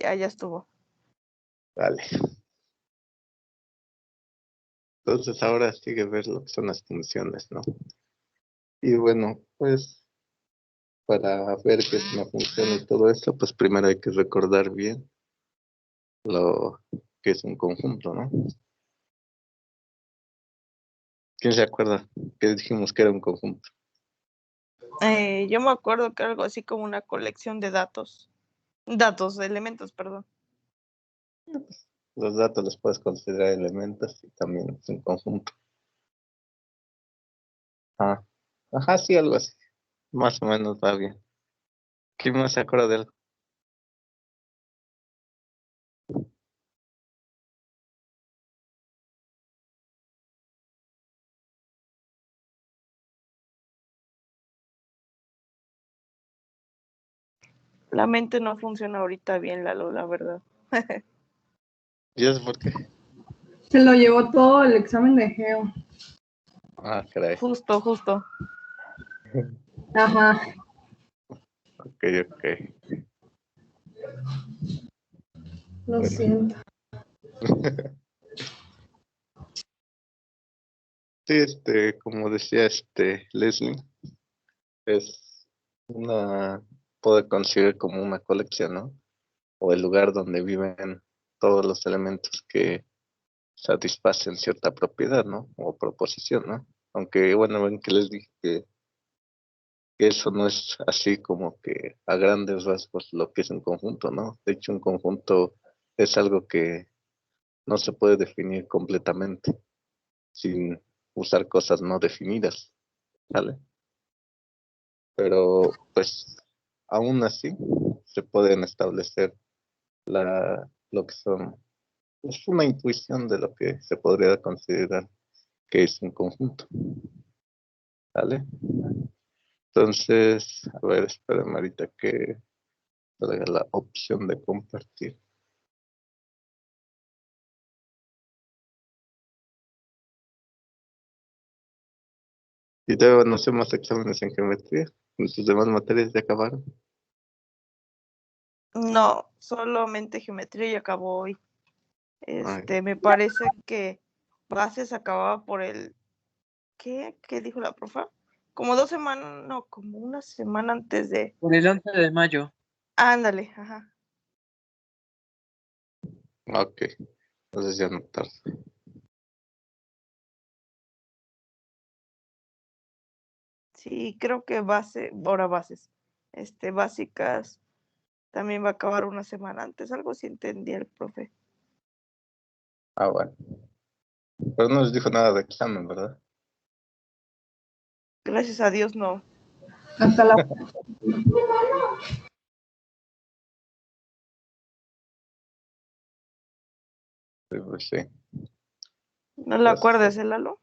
Ya estuvo. Vale. Entonces ahora sigue ver lo que son las funciones, ¿no? Y bueno, pues para ver qué es una función y todo esto, pues primero hay que recordar bien lo que es un conjunto, ¿no? ¿Quién se acuerda que dijimos que era un conjunto? Yo me acuerdo que algo así como una colección de datos, elementos, perdón. Los datos los puedes considerar elementos y también es un conjunto. Ah, ajá, sí, algo así. Más o menos va bien. ¿Quién más se acuerda de algo? La mente no funciona ahorita bien, Lalo, la verdad. ¿Y eso por qué? Se lo llevó todo el examen de geo. Ah, caray. Justo. Ajá. Ok. Lo Bueno. siento. Sí, como decía Leslie, es puede considerar como una colección, ¿no? O el lugar donde viven todos los elementos que satisfacen cierta propiedad, ¿no? O proposición, ¿no? Aunque, bueno, ven que les dije que eso no es así como que a grandes rasgos lo que es un conjunto, ¿no? De hecho, un conjunto es algo que no se puede definir completamente sin usar cosas no definidas, ¿vale? Pero, pues, aún así, se pueden establecer lo que son, es una intuición de lo que se podría considerar que es un conjunto, ¿vale? Entonces, a ver, espérame ahorita que salga la opción de compartir. Y todavía no hacemos exámenes en geometría. Sus demás materias ya acabaron. No, solamente geometría y acabó hoy. Ay, Me parece que bases acababa por el, ¿qué dijo la profa? Como 2 semanas, no, como una semana antes de. Por el 11 de mayo. Ándale, ajá. ok. Entonces ya no tarda. Sí, creo que bases, básicas, también va a acabar una semana antes, algo sí entendía el profe. Ah, bueno. Pero no les dijo nada de examen, ¿verdad? Gracias a Dios no. Hasta la. Sí, pues sí. ¿No le acuerdas, Lalo?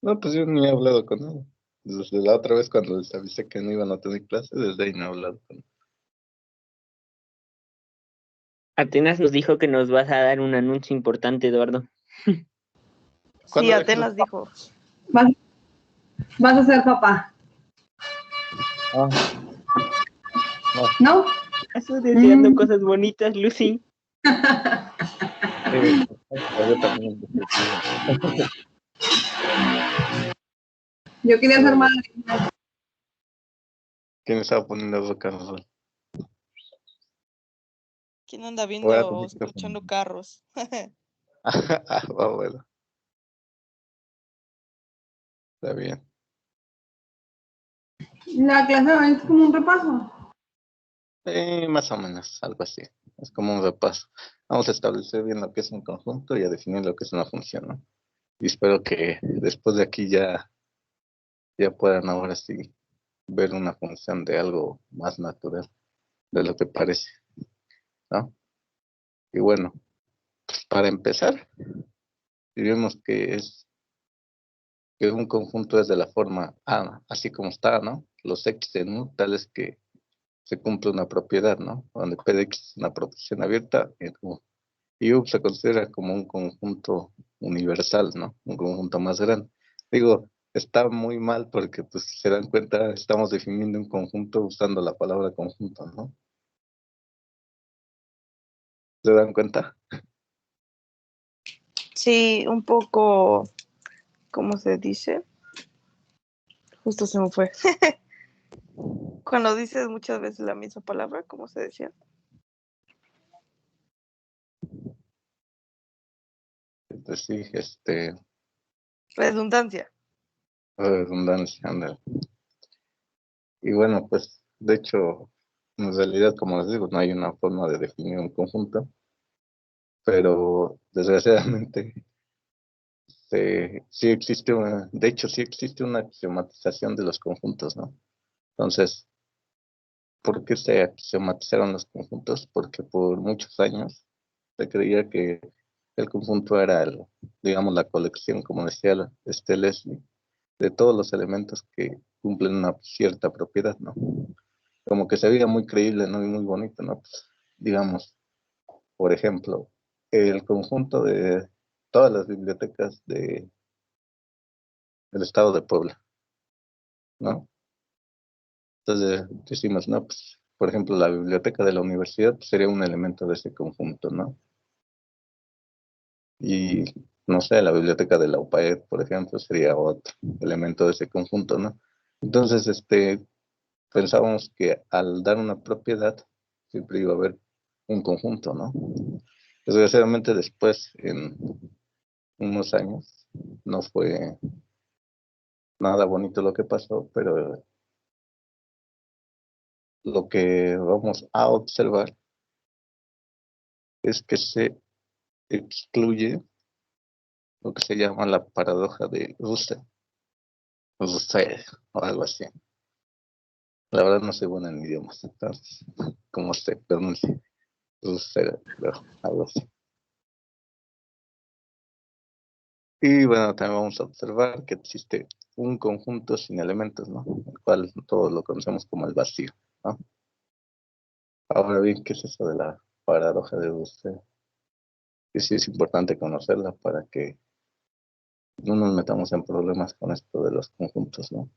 No, pues yo ni he hablado con él. Desde la otra vez cuando les avisé que no iban a tener clase, desde ahí no he hablado con él. Atenas nos dijo que nos vas a dar un anuncio importante, Eduardo. Sí, ¿Cuándo Atenas dijo. Vas a ser papá. Ah, no. ¿No? Estás deseando cosas bonitas, Lucy. Yo también. Yo quería ser madre. ¿Quién estaba poniendo boca al sol? ¿Quién anda ¿O era viendo tu o micrófono? escuchando carros? Ah, bueno, está bien. La clase es como un repaso. Más o menos, algo así. Es como un repaso. Vamos a establecer bien lo que es un conjunto y a definir lo que es una función, ¿no? Y espero que después de aquí ya puedan ahora sí ver una función de algo más natural de lo que parece, ¿no? Y bueno, pues para empezar, diremos que un conjunto es de la forma A, así como está, ¿no? Los X en U, tales que se cumple una propiedad, ¿no? Donde P de X es una proposición abierta en U. Y U se considera como un conjunto universal, ¿no? Un conjunto más grande. Digo, está muy mal porque, pues, si se dan cuenta, estamos definiendo un conjunto usando la palabra conjunto, ¿no? ¿Se dan cuenta? Sí, un poco, ¿cómo se dice? Justo se me fue. Cuando dices muchas veces la misma palabra, ¿cómo se decía? Entonces sí, Redundancia. redundancia, ándale. Y bueno, pues, de hecho, en realidad, como les digo, no hay una forma de definir un conjunto, pero desgraciadamente sí existe de hecho, sí existe una axiomatización de los conjuntos, ¿no? Entonces, ¿por qué se axiomatizaron los conjuntos? Porque por muchos años se creía que el conjunto era, digamos, la colección, como decía Leslie, de todos los elementos que cumplen una cierta propiedad, ¿no? Como que se veía muy creíble, ¿no? Y muy bonito, ¿no? Pues, digamos, por ejemplo, el conjunto de todas las bibliotecas del estado de Puebla, ¿no? Entonces decimos, no, pues, por ejemplo, la biblioteca de la universidad pues, sería un elemento de ese conjunto, ¿no? Y, no sé, la biblioteca de la UPAED, por ejemplo, sería otro elemento de ese conjunto, ¿no? Entonces, pensábamos que al dar una propiedad, siempre iba a haber un conjunto, ¿no? Desgraciadamente después, en unos años, no fue nada bonito lo que pasó, pero lo que vamos a observar es que se excluye lo que se llama la paradoja de Russell, o algo así. La verdad no soy buena en idiomas, entonces, como se pronuncia, Russell, pero algo así. Y bueno, también vamos a observar que existe un conjunto sin elementos, ¿no? El cual todos lo conocemos como el vacío, ¿no? Ahora bien, ¿qué es eso de la paradoja de Russell? Que sí es importante conocerla para que no nos metamos en problemas con esto de los conjuntos, ¿no?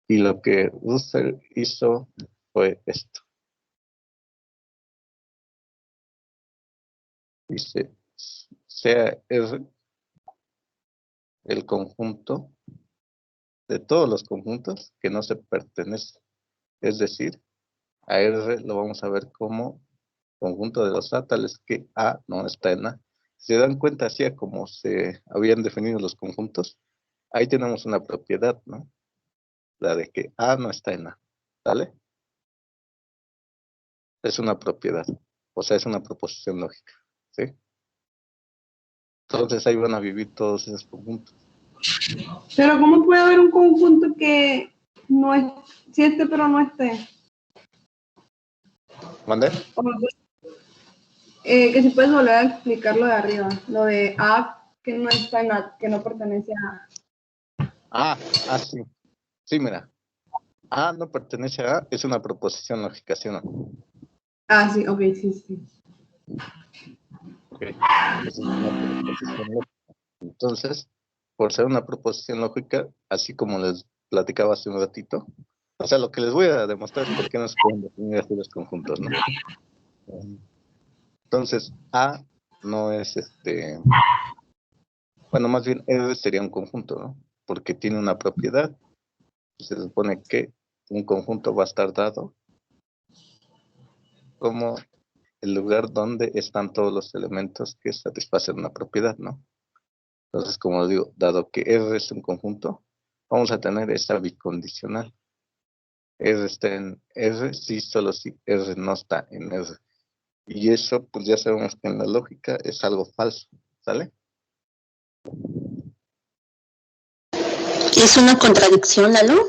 Y lo que Russell hizo fue esto. Dice, sea R el conjunto de todos los conjuntos que no se pertenece. Es decir, a R lo vamos a ver como conjunto de los A, tales que A no está en A. Si se dan cuenta, así como se habían definido los conjuntos, ahí tenemos una propiedad, ¿no? La de que A no está en A, ¿vale? Es una propiedad, o sea, es una proposición lógica, ¿sí? Entonces ahí van a vivir todos esos conjuntos. Pero ¿cómo puede haber un conjunto que no es, siete pero no esté? ¿Mande? O, que si puedes volver a explicar lo de arriba, lo de A que no está en A, que no pertenece a. Sí. Sí, mira. A no pertenece a A, es una proposición lógica, ¿sí o no? Sí, ok, sí. Ok. Es una proposición lógica. Entonces, por ser una proposición lógica, así como les platicaba hace un ratito, o sea, lo que les voy a demostrar es por qué no se pueden definir así los conjuntos, ¿no? Entonces, A no es bueno, más bien R sería un conjunto, ¿no? Porque tiene una propiedad. Se supone que un conjunto va a estar dado como el lugar donde están todos los elementos que satisfacen una propiedad, ¿no? Entonces, como digo, dado que R es un conjunto, vamos a tener esa bicondicional. R está en R, sí, solo si R no está en R. Y eso, pues ya sabemos que en la lógica es algo falso, ¿sale? ¿Es una contradicción, Lalo?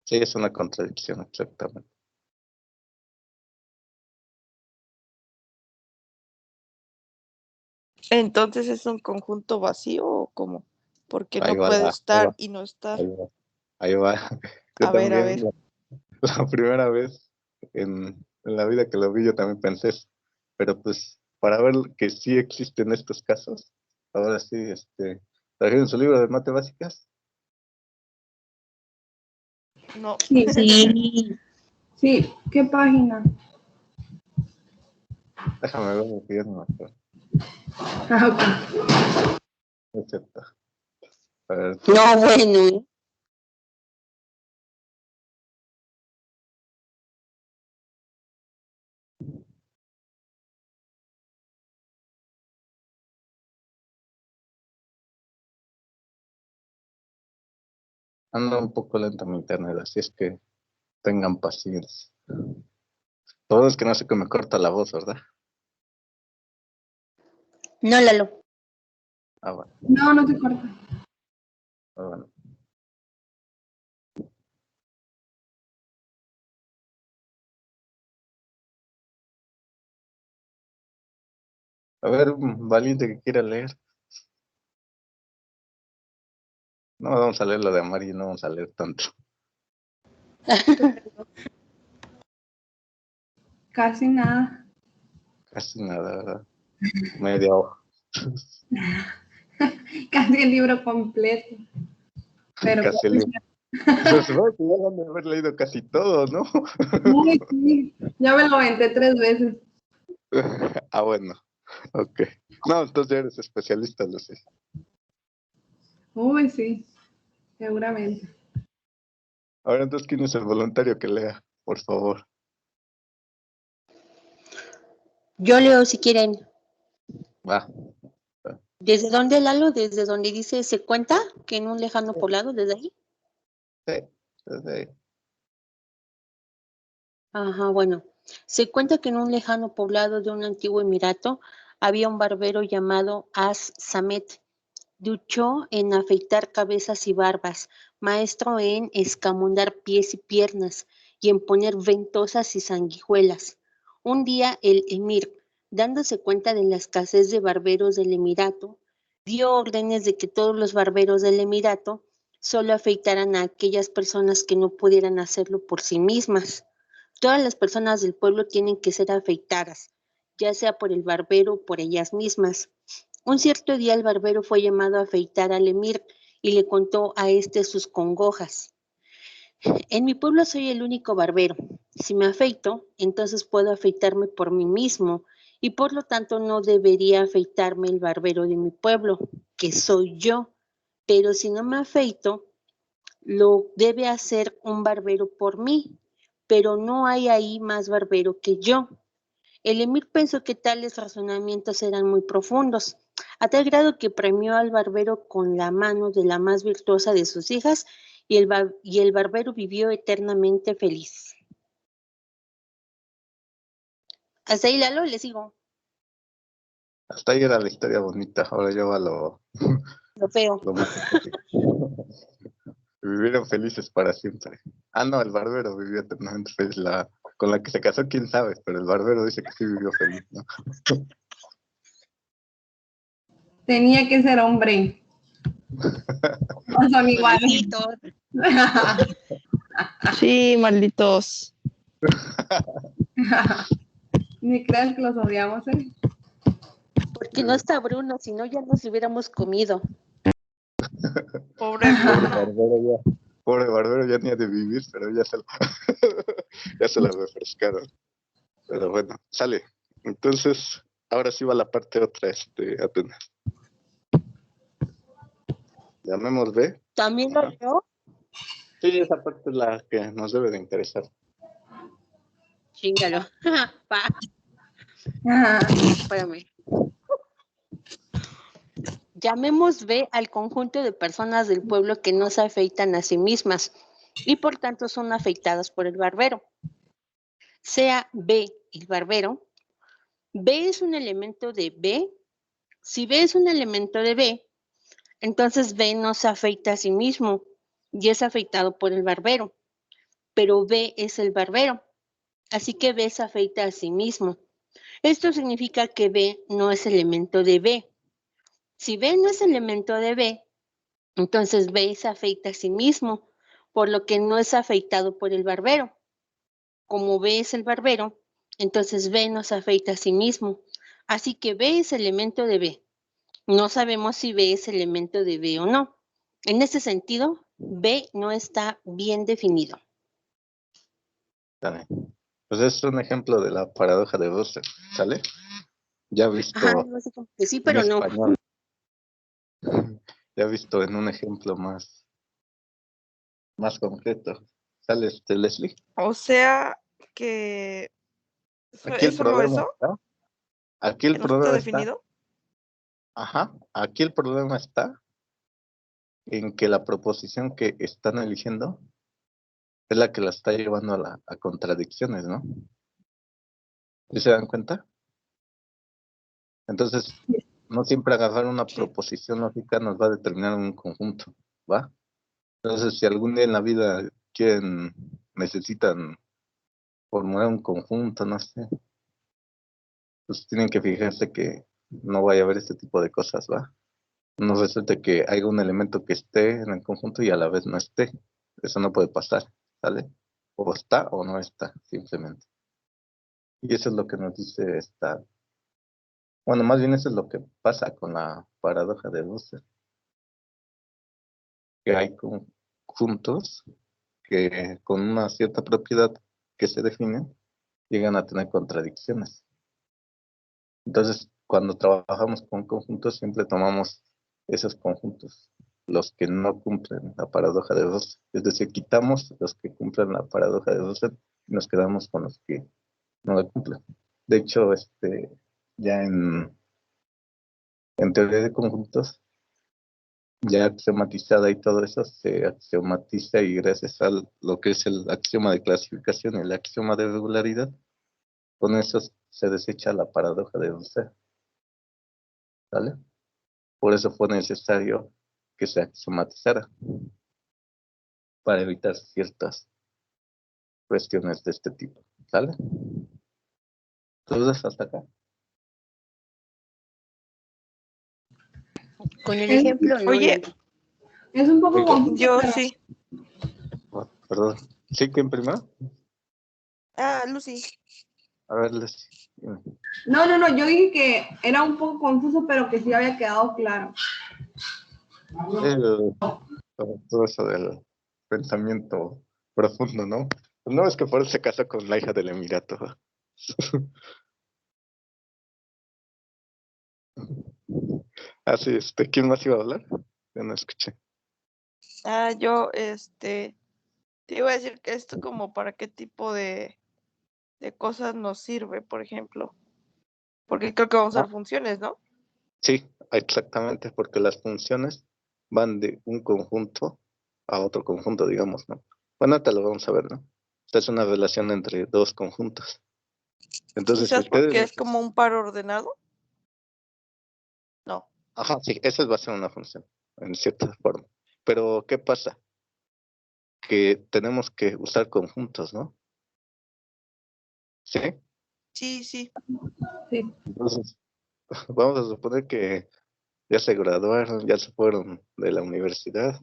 Sí, es una contradicción, exactamente. Entonces es un conjunto vacío o cómo? Porque Ahí no va, puede ahí estar va, y no estar. ahí va. Ahí va. Yo A ver, a también, ver. la primera vez en la vida que lo vi, yo también pensé eso. Pero pues, para ver que sí existen estos casos, ahora sí, ¿trajeron su libro de mate básicas? No. Sí, Sí. sí, ¿qué página? Déjame ver mi pierna. Ah, ok. No es cierto. A ver, No, bueno. anda un poco lento mi internet, así es que tengan paciencia. Todo es que no sé que me corta la voz, ¿verdad? No, Lalo. Ah, bueno. No, no te corta. Ah, bueno. A ver, un valiente que quiera leer. No vamos a leer lo de Amari, no vamos a leer tanto. Casi nada. Casi nada, ¿verdad? Media hoja. Casi el libro completo. Pero Casi el libro. Se supone que ya van a haber leído casi todo, ¿no? Uy, sí, ya me lo aventé 3 veces. Ah, bueno. Ok. No, entonces ya eres especialista, lo sé. Uy, sí, seguramente. Ahora entonces, ¿quién es el voluntario que lea? Por favor. Yo leo si quieren. Va. ¿Desde dónde, Lalo? ¿Desde donde dice se cuenta que en un lejano poblado? ¿Desde ahí? Sí. Desde ahí. Ajá, bueno. Se cuenta que en un lejano poblado de un antiguo emirato había un barbero llamado As-Samet. Duchó en afeitar cabezas y barbas, maestro en escamudar pies y piernas y en poner ventosas y sanguijuelas. Un día el emir, dándose cuenta de la escasez de barberos del emirato, dio órdenes de que todos los barberos del emirato solo afeitaran a aquellas personas que no pudieran hacerlo por sí mismas. Todas las personas del pueblo tienen que ser afeitadas, ya sea por el barbero o por ellas mismas. Un cierto día el barbero fue llamado a afeitar al emir y le contó a este sus congojas. En mi pueblo soy el único barbero. Si me afeito, entonces puedo afeitarme por mí mismo y por lo tanto no debería afeitarme el barbero de mi pueblo, que soy yo. Pero si no me afeito, lo debe hacer un barbero por mí, pero no hay ahí más barbero que yo. El emir pensó que tales razonamientos eran muy profundos, a tal grado que premió al barbero con la mano de la más virtuosa de sus hijas y el barbero vivió eternamente feliz. Hasta ahí, Lalo, le sigo. Hasta ahí era la historia bonita. Ahora ya va lo Feo. más. Vivieron felices para siempre. Ah, no, el barbero vivió eternamente feliz. Con la que se casó, quién sabe, pero el barbero dice que sí vivió feliz, ¿no? Tenía que ser hombre. No son iguales. Sí, malditos. Ni creas que los odiamos, ¿eh? Porque no está Bruno, si no ya nos hubiéramos comido. Pobre Bruno. Pobre barbero ya ni ha de vivir, pero ya ya se la refrescaron. Pero bueno, sale. Entonces, ahora sí va la parte otra, Atenas. Llamemos B. ¿También lo leo? Sí, esa parte es la que nos debe de interesar. Chíngalo. Pa. Ajá. Espérame. Llamemos B al conjunto de personas del pueblo que no se afeitan a sí mismas y por tanto son afeitadas por el barbero. Sea B el barbero, B es un elemento de B. Si B es un elemento de B, entonces B no se afeita a sí mismo y es afeitado por el barbero, pero B es el barbero, así que B se afeita a sí mismo. Esto significa que B no es elemento de B. Si B no es elemento de B, entonces B se afeita a sí mismo, por lo que no es afeitado por el barbero. Como B es el barbero, entonces B no se afeita a sí mismo. Así que B es elemento de B. No sabemos si B es elemento de B o no. En ese sentido, B no está bien definido. Dale. Pues es un ejemplo de la paradoja de Russell, ¿sale? Ya visto Ajá, algo así como que sí, en pero no. español, ya visto en un ejemplo más concreto. ¿Sale, Leslie? O sea que Aquí el ¿es solo problema eso? está, aquí el ¿Que no está problema está, definido? aquí el problema está en que la proposición que están eligiendo es la que la está llevando a contradicciones, ¿no? ¿Sí se dan cuenta? Entonces, no siempre agarrar una Sí. proposición lógica nos va a determinar un conjunto, ¿va? Entonces, si algún día en la vida necesitan formular un conjunto, no sé, pues tienen que fijarse que no vaya a haber este tipo de cosas, ¿va? No resulta que haya un elemento que esté en el conjunto y a la vez no esté. Eso no puede pasar, ¿sale? O está o no está, simplemente. Y eso es lo que nos dice bueno, más bien eso es lo que pasa con la paradoja de Russell, que hay conjuntos que con una cierta propiedad que se define, llegan a tener contradicciones. Entonces, cuando trabajamos con conjuntos, siempre tomamos esos conjuntos, los que no cumplen la paradoja de Russell. Es decir, quitamos los que cumplen la paradoja de Russell y nos quedamos con los que no la cumplen. De hecho, ya en teoría de conjuntos, ya axiomatizada y todo eso, se axiomatiza y gracias a lo que es el axioma de clasificación y el axioma de regularidad, con eso se desecha la paradoja de Russell, ¿vale? Por eso fue necesario que se axiomatizara, para evitar ciertas cuestiones de este tipo, ¿sale? ¿Dudas hasta acá? Con el Es, ejemplo no. Oye, es un poco Oiga, confuso, yo pero sí. perdón. ¿Sí que primero? Lucy. A ver, les... no, yo dije que era un poco confuso, pero que sí había quedado claro. Todo eso del pensamiento profundo, ¿no? Pues no, es que por eso se casó con la hija del Emirato. Así, ¿quién más iba a hablar? Yo no escuché. Yo, te iba a decir que esto como para qué tipo de cosas nos sirve, por ejemplo. Porque creo que vamos a Ah, ver funciones, ¿no? sí, exactamente, porque las funciones van de un conjunto a otro conjunto, digamos, ¿no? Bueno, ahorita lo vamos a ver, ¿no? Esta es una relación entre dos conjuntos. Entonces, si Quizás ustedes... porque es como un par ordenado. No. Ajá, sí, esa va a ser una función, en cierta forma. Pero, ¿qué pasa? Que tenemos que usar conjuntos, ¿no? ¿Sí? Sí, sí. Sí. Entonces, vamos a suponer que ya se graduaron, ya se fueron de la universidad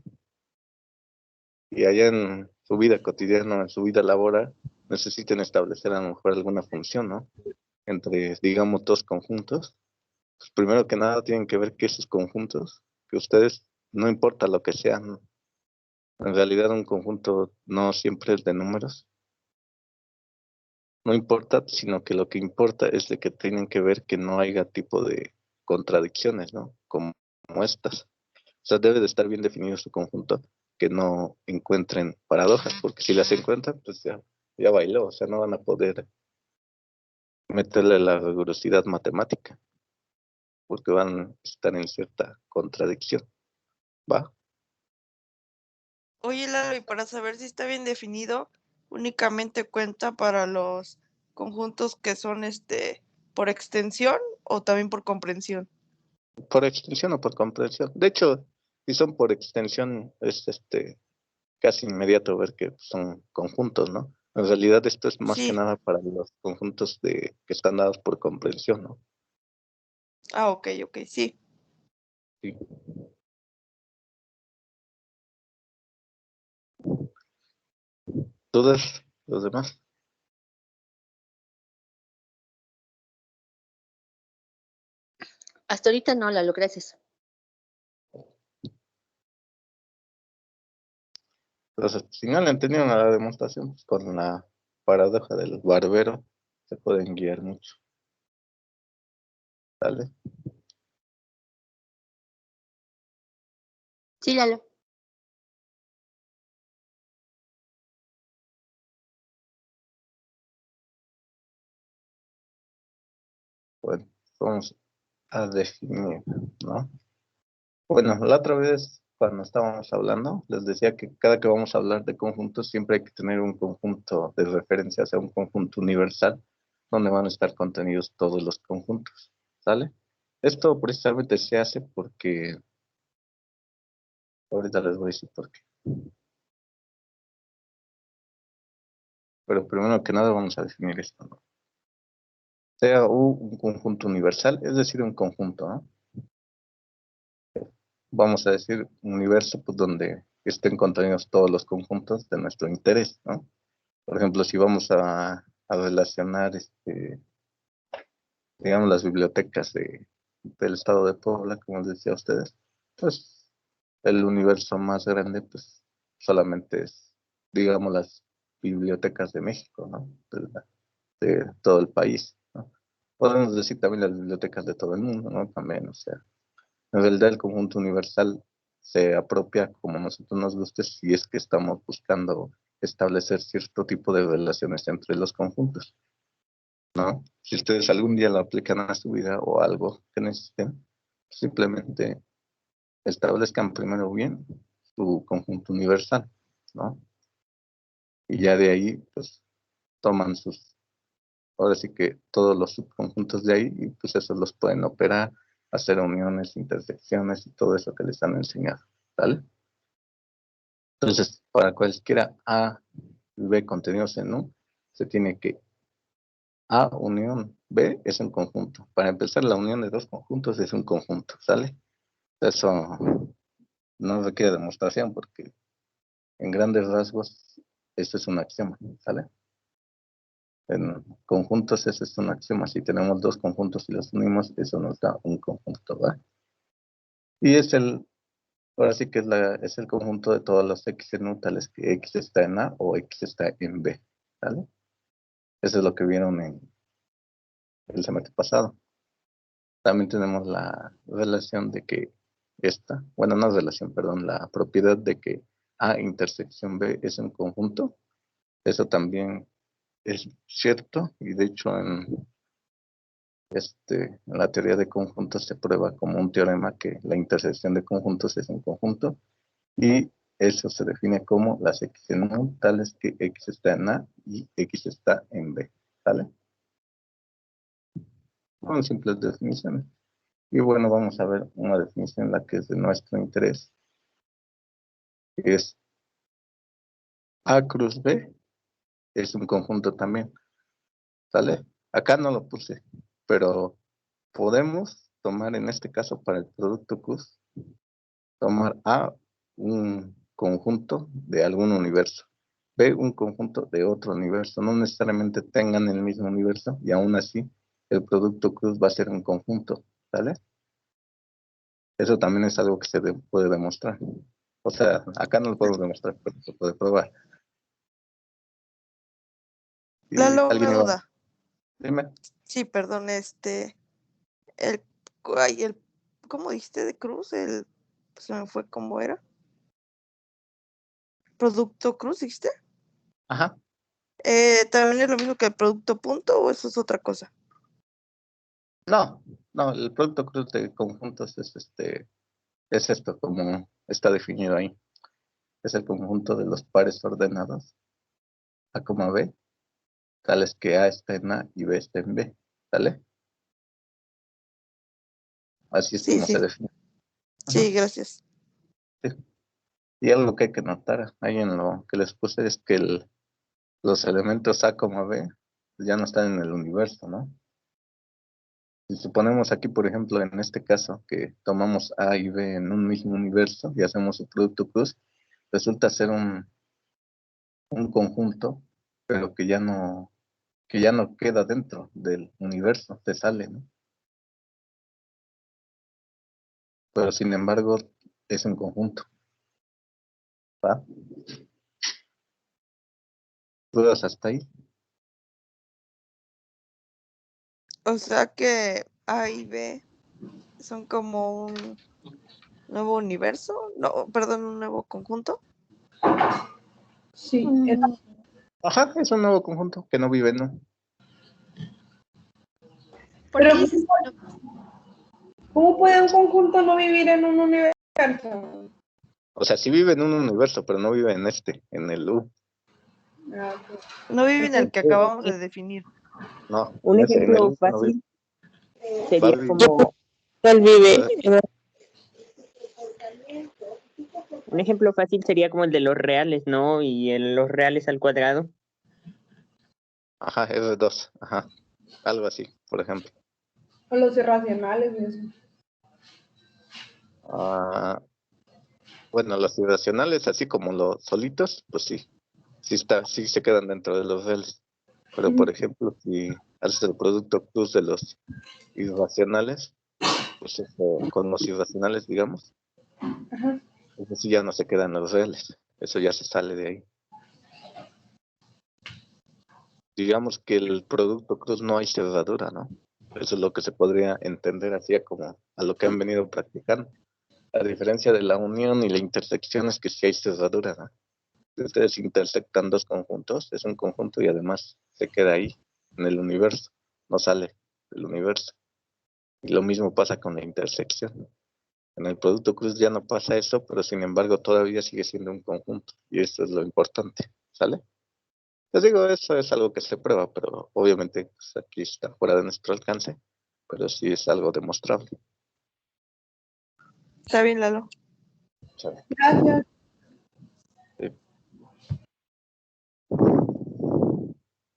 y allá en su vida cotidiana, en su vida laboral, necesiten establecer a lo mejor alguna función, ¿no? Entre, digamos, dos conjuntos. Pues primero que nada tienen que ver que esos conjuntos, que ustedes, no importa lo que sean, en realidad un conjunto no siempre es de números, no importa, sino que lo que importa es de que tienen que ver que no haya tipo de contradicciones, ¿no? Como estas. O sea, debe de estar bien definido su conjunto, que no encuentren paradojas, porque si las encuentran, pues ya bailó, o sea, no van a poder meterle la rigurosidad matemática, porque van a estar en cierta contradicción, ¿va? Oye, Lalo, y para saber si está bien definido, únicamente cuenta para los conjuntos que son por extensión o también por comprensión. Por extensión o por comprensión. De hecho, si son por extensión, es casi inmediato ver que son conjuntos, ¿no? En realidad esto es más que Sí. nada para los conjuntos que están dados por comprensión, ¿no? Ok, sí. Sí. ¿Dudas los demás? Hasta ahorita no, Lalo, gracias. Entonces, si no le entendieron a la demostración, pues con la paradoja del barbero se pueden guiar mucho. ¿Vale? Sí, Lalo. Bueno, vamos a definir, ¿no? Bueno, la otra vez cuando estábamos hablando, les decía que cada que vamos a hablar de conjuntos siempre hay que tener un conjunto de referencia, o sea, un conjunto universal, donde van a estar contenidos todos los conjuntos, ¿sale? Esto precisamente se hace porque, ahorita les voy a decir por qué. Pero primero que nada vamos a definir esto, ¿no? Sea un conjunto universal, es decir, un conjunto, ¿no? Vamos a decir un universo pues, donde estén contenidos todos los conjuntos de nuestro interés, ¿no? Por ejemplo, si vamos a relacionar, digamos, las bibliotecas del estado de Puebla, como les decía a ustedes, pues el universo más grande, pues solamente es, digamos, las bibliotecas de México, ¿no? De todo el país, ¿no? Podemos decir también las bibliotecas de todo el mundo, ¿no? También, o sea, en realidad el conjunto universal se apropia como a nosotros nos guste si es que estamos buscando establecer cierto tipo de relaciones entre los conjuntos, ¿no? Si ustedes algún día lo aplican a su vida o algo que necesiten, simplemente establezcan primero bien su conjunto universal, ¿no? Y ya de ahí, pues, toman ahora sí que todos los subconjuntos de ahí, y pues esos los pueden operar, hacer uniones, intersecciones y todo eso que les han enseñado, ¿vale? Entonces, para cualquiera A y B contenidos en U, se tiene que A unión B es un conjunto. Para empezar, la unión de dos conjuntos es un conjunto, ¿sale? Eso no requiere demostración porque en grandes rasgos eso es un axioma, ¿sale? En conjuntos eso es un axioma. Si tenemos dos conjuntos y los unimos, eso nos da un conjunto, ¿va? Y ahora sí que es el conjunto de todos los X en U, tales que X está en A o X está en B, ¿sale? Eso es lo que vieron en el semestre pasado. También tenemos la relación de que bueno, no relación, perdón, la propiedad de que A intersección B es un conjunto. Eso también es cierto y de hecho en la teoría de conjuntos se prueba como un teorema que la intersección de conjuntos es un conjunto y eso se define como las X en U, tales que X está en A y X está en B, ¿vale? Son simples definiciones. Y bueno, vamos a ver una definición la que es de nuestro interés, que es A cruz B es un conjunto también, ¿sale? Acá no lo puse, pero podemos tomar en este caso para el producto cruz, tomar A un conjunto de algún universo, B un conjunto de otro universo, no necesariamente tengan el mismo universo y aún así el producto cruz va a ser un conjunto, ¿sale? Eso también es algo que puede demostrar. O sea, acá no lo podemos demostrar, pero se puede probar. Y Lalo, una alguien iba, duda. dime. Sí, perdón, el, ¿cómo dijiste de Cruz? Se me fue cómo era. ¿Producto Cruz, dijiste? Ajá. ¿También es lo mismo que el producto punto o eso es otra cosa? No, el producto cruz de conjuntos es esto, como está definido ahí. Es el conjunto de los pares ordenados, A, B, tales que A está en A y B está en B, ¿sale? Así es Sí, como se sí, define. Ajá, sí, gracias. sí. Y algo que hay que notar ahí en lo que les puse es que los elementos A, B ya no están en el universo, ¿no? Si suponemos aquí, por ejemplo, en este caso, que tomamos A y B en un mismo universo y hacemos su producto cruz, resulta ser un conjunto, pero que ya no queda dentro del universo, se sale, ¿no? Pero sin embargo, es un conjunto, ¿va? ¿Dudas hasta ahí? O sea que A y B son como un nuevo universo, no, perdón, un nuevo conjunto. Sí. Ajá, es un nuevo conjunto que no vive en uno. ¿Por Pero qué dices que no? ¿cómo puede un conjunto no vivir en un universo? O sea, sí vive en un universo, pero no vive en en el U. Ah, ok. No vive en el que acabamos de definir. No, Un en el ejemplo U no vive. fácil Va a sería vivir. como ¿Cuál vive? un ejemplo fácil sería como el de los reales, ¿no? Y los reales al cuadrado. Ajá, R2. Ajá, algo así, por ejemplo. O los irracionales y eso. Ah, bueno, los irracionales, así como los solitos, pues sí, sí se quedan dentro de los reales. Pero, por ejemplo, si haces el producto cruz de los irracionales, pues eso, con los irracionales, digamos, Ajá. eso sí ya no se quedan los reales. Eso ya se sale de ahí. Digamos que el producto cruz no hay cerradura, ¿no? Eso es lo que se podría entender así como a lo que han venido practicando. A diferencia de la unión y la intersección es que sí hay cerradura, ¿no? Si ustedes intersectan dos conjuntos, es un conjunto y además se queda ahí, en el universo, no sale del universo. Y lo mismo pasa con la intersección. En el producto cruz ya no pasa eso, pero sin embargo todavía sigue siendo un conjunto. Y esto es lo importante, ¿sale? Les digo, eso es algo que se prueba, pero obviamente pues, aquí está fuera de nuestro alcance, pero sí es algo demostrable. Está bien, Lalo. ¿Sale? Gracias.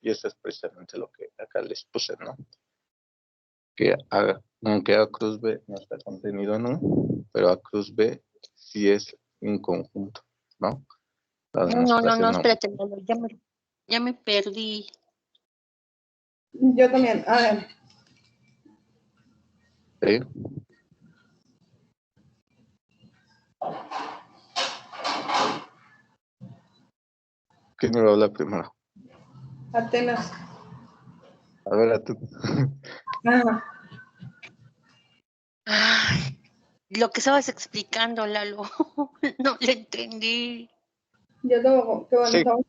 Y eso es precisamente lo que acá les puse, ¿no? Que aunque A cruz B no está contenido en U, pero A cruz B sí es un conjunto, ¿no? La demostración no. espérate, Lalo, ya me perdí. Yo también. A ver. ¿Sí? ¿Quién iba a hablar primero? Atenas. A ver, a tú. Ajá. Ay, lo que estabas explicando, Lalo, no le entendí. Yo tampoco. Qué bueno. Sí. Estamos...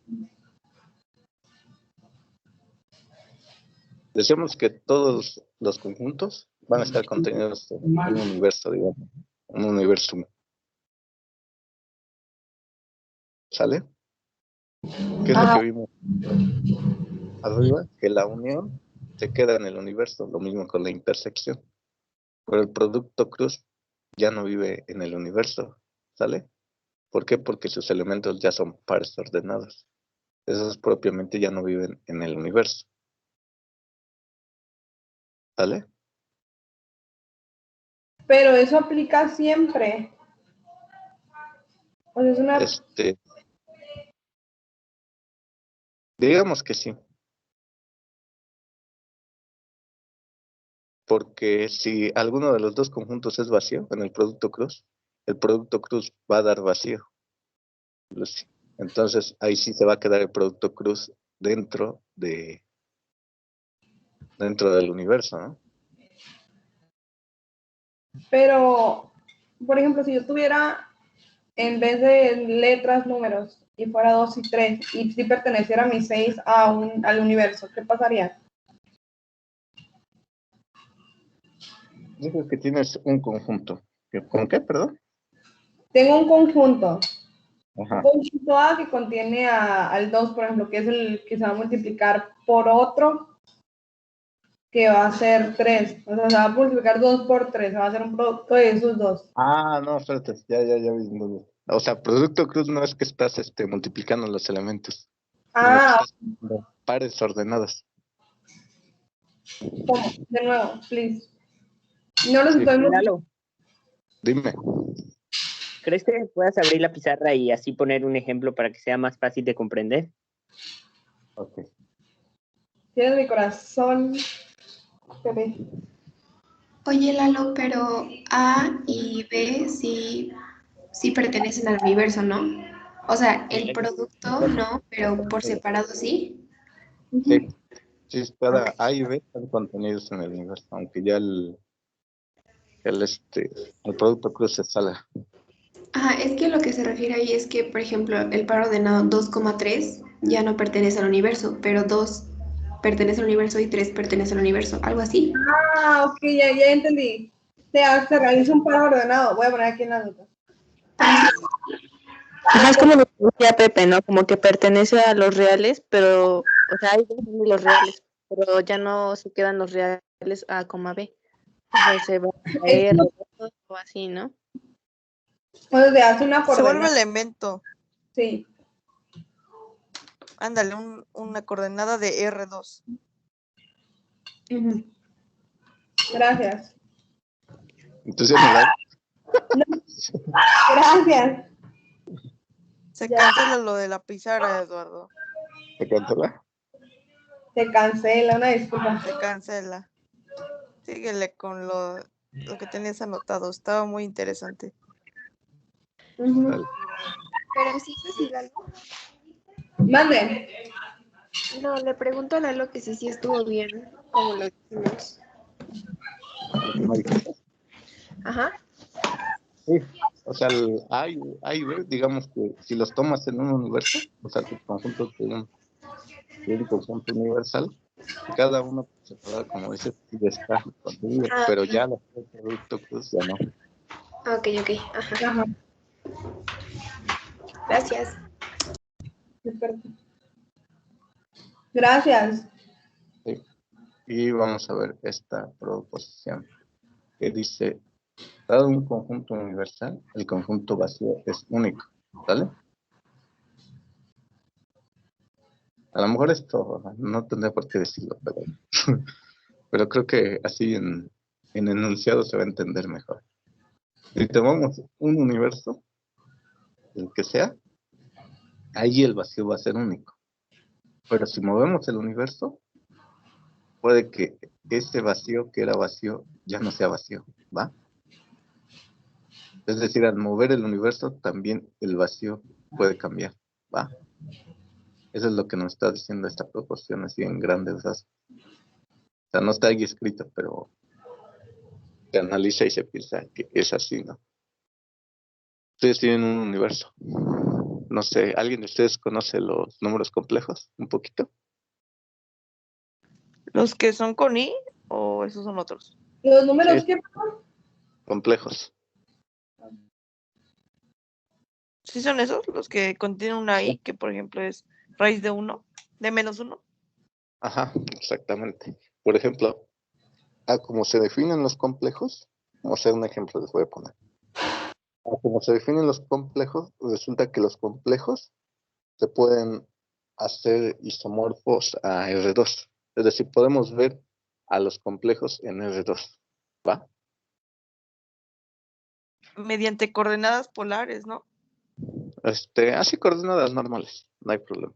Decíamos que todos los conjuntos van a estar contenidos en un universo, digamos, un universo. ¿Sale? ¿Qué es lo que vimos arriba? Que la unión se queda en el universo, lo mismo con la intersección. Pero el producto cruz ya no vive en el universo, ¿sale? ¿Por qué? Porque sus elementos ya son pares ordenados. Esos propiamente ya no viven en el universo. ¿Sale? Pero eso aplica siempre. O sea, es una... Digamos que sí. Porque si alguno de los dos conjuntos es vacío en el producto cruz va a dar vacío. Entonces ahí sí se va a quedar el producto cruz dentro del universo, ¿no? Pero, por ejemplo, si yo tuviera, en vez de letras, números, y fuera 2 y 3, y si perteneciera mi 6 al universo, ¿qué pasaría? Dices que tienes un conjunto. ¿Con qué, perdón? Tengo un conjunto. Ajá. Un conjunto A que contiene al 2, por ejemplo, que es el que se va a multiplicar por otro, que va a ser 3. O sea, se va a multiplicar 2 por 3, va a ser un producto de esos dos. Ah, no, espérate, ya vi. O sea, producto cruz no es que estás multiplicando los elementos, sino que Ah, estás haciendo pares ordenados. ¿cómo? De nuevo, please. No los Sí. estoy multiplicando. Lalo, Dime. ¿crees que puedas abrir la pizarra y así poner un ejemplo para que sea más fácil de comprender? Ok. Tienes mi corazón. Bebé. Oye, Lalo, pero A y B sí pertenecen al universo, ¿no? O sea, el producto no, pero por separado sí. Sí. Sí, cada A y B están contenidos en el universo, aunque ya el producto cruz se salga. Ajá, es que lo que se refiere ahí es que, por ejemplo, el par ordenado 2,3 ya no pertenece al universo, pero 2 pertenece al universo y 3 pertenece al universo, algo así. Ah, ok, ya entendí. Se realiza un par ordenado. Voy a poner aquí en la nota. Ajá, es como lo que decía Pepe, ¿no? Como que pertenece a los reales, pero, o sea, hay dos de los reales, pero ya no se quedan los reales A, B. O sea, se va a Es R como o así, ¿no? cuando se hace una Se vuelve coordenada. elemento. Sí. Ándale, una coordenada de R2. Ujú. Gracias. Entonces, ya no la- Gracias. Se Ya. cancela lo de la pizarra, Eduardo. ¿se cancela? Se cancela, una disculpa. Se cancela. Síguele con lo que tenías anotado. Estaba muy interesante. Ujú. Vale. Pero sí, sí, Lalo. Mande. No, le pregunto a Lalo que sí estuvo bien, como lo hicimos. Lo que me dijiste. Ajá. Sí. O sea, el A y B, digamos que si los tomas en un universo, o sea, tus conjuntos de un conjunto universal, cada uno por separado, como dices, sí está contenido, Ah, pero ok. ya los productos pues, ya no. Ok, ajá. Ajá. Gracias. Gracias. Sí. Y vamos a ver esta proposición que dice, dado un conjunto universal, el conjunto vacío es único, ¿vale? A lo mejor esto no tendría por qué decirlo, pero creo que así en enunciado se va a entender mejor. Si tomamos un universo, el que sea, ahí el vacío va a ser único. Pero si movemos el universo, puede que ese vacío que era vacío ya no sea vacío, ¿va? Es decir, al mover el universo, también el vacío puede cambiar, ¿va? Eso es lo que nos está diciendo esta proporción así en grandes rasgos. O sea, no está ahí escrito, pero se analiza y se piensa que es así, ¿no? Ustedes tienen un universo. No sé, ¿alguien de ustedes conoce los números complejos? Un poquito. ¿Los que son con I o esos son otros? Los números Sí, que complejos. ¿Sí son esos? Los que contienen una I, que por ejemplo es raíz de 1, de -1. Ajá, exactamente. Por ejemplo, como se definen los complejos, o sea, un ejemplo les voy a poner. Como se definen los complejos, resulta que los complejos se pueden hacer isomorfos a R2. Es decir, podemos ver a los complejos en R2. ¿Va? Mediante coordenadas polares, ¿no? Así coordenadas normales, no hay problema.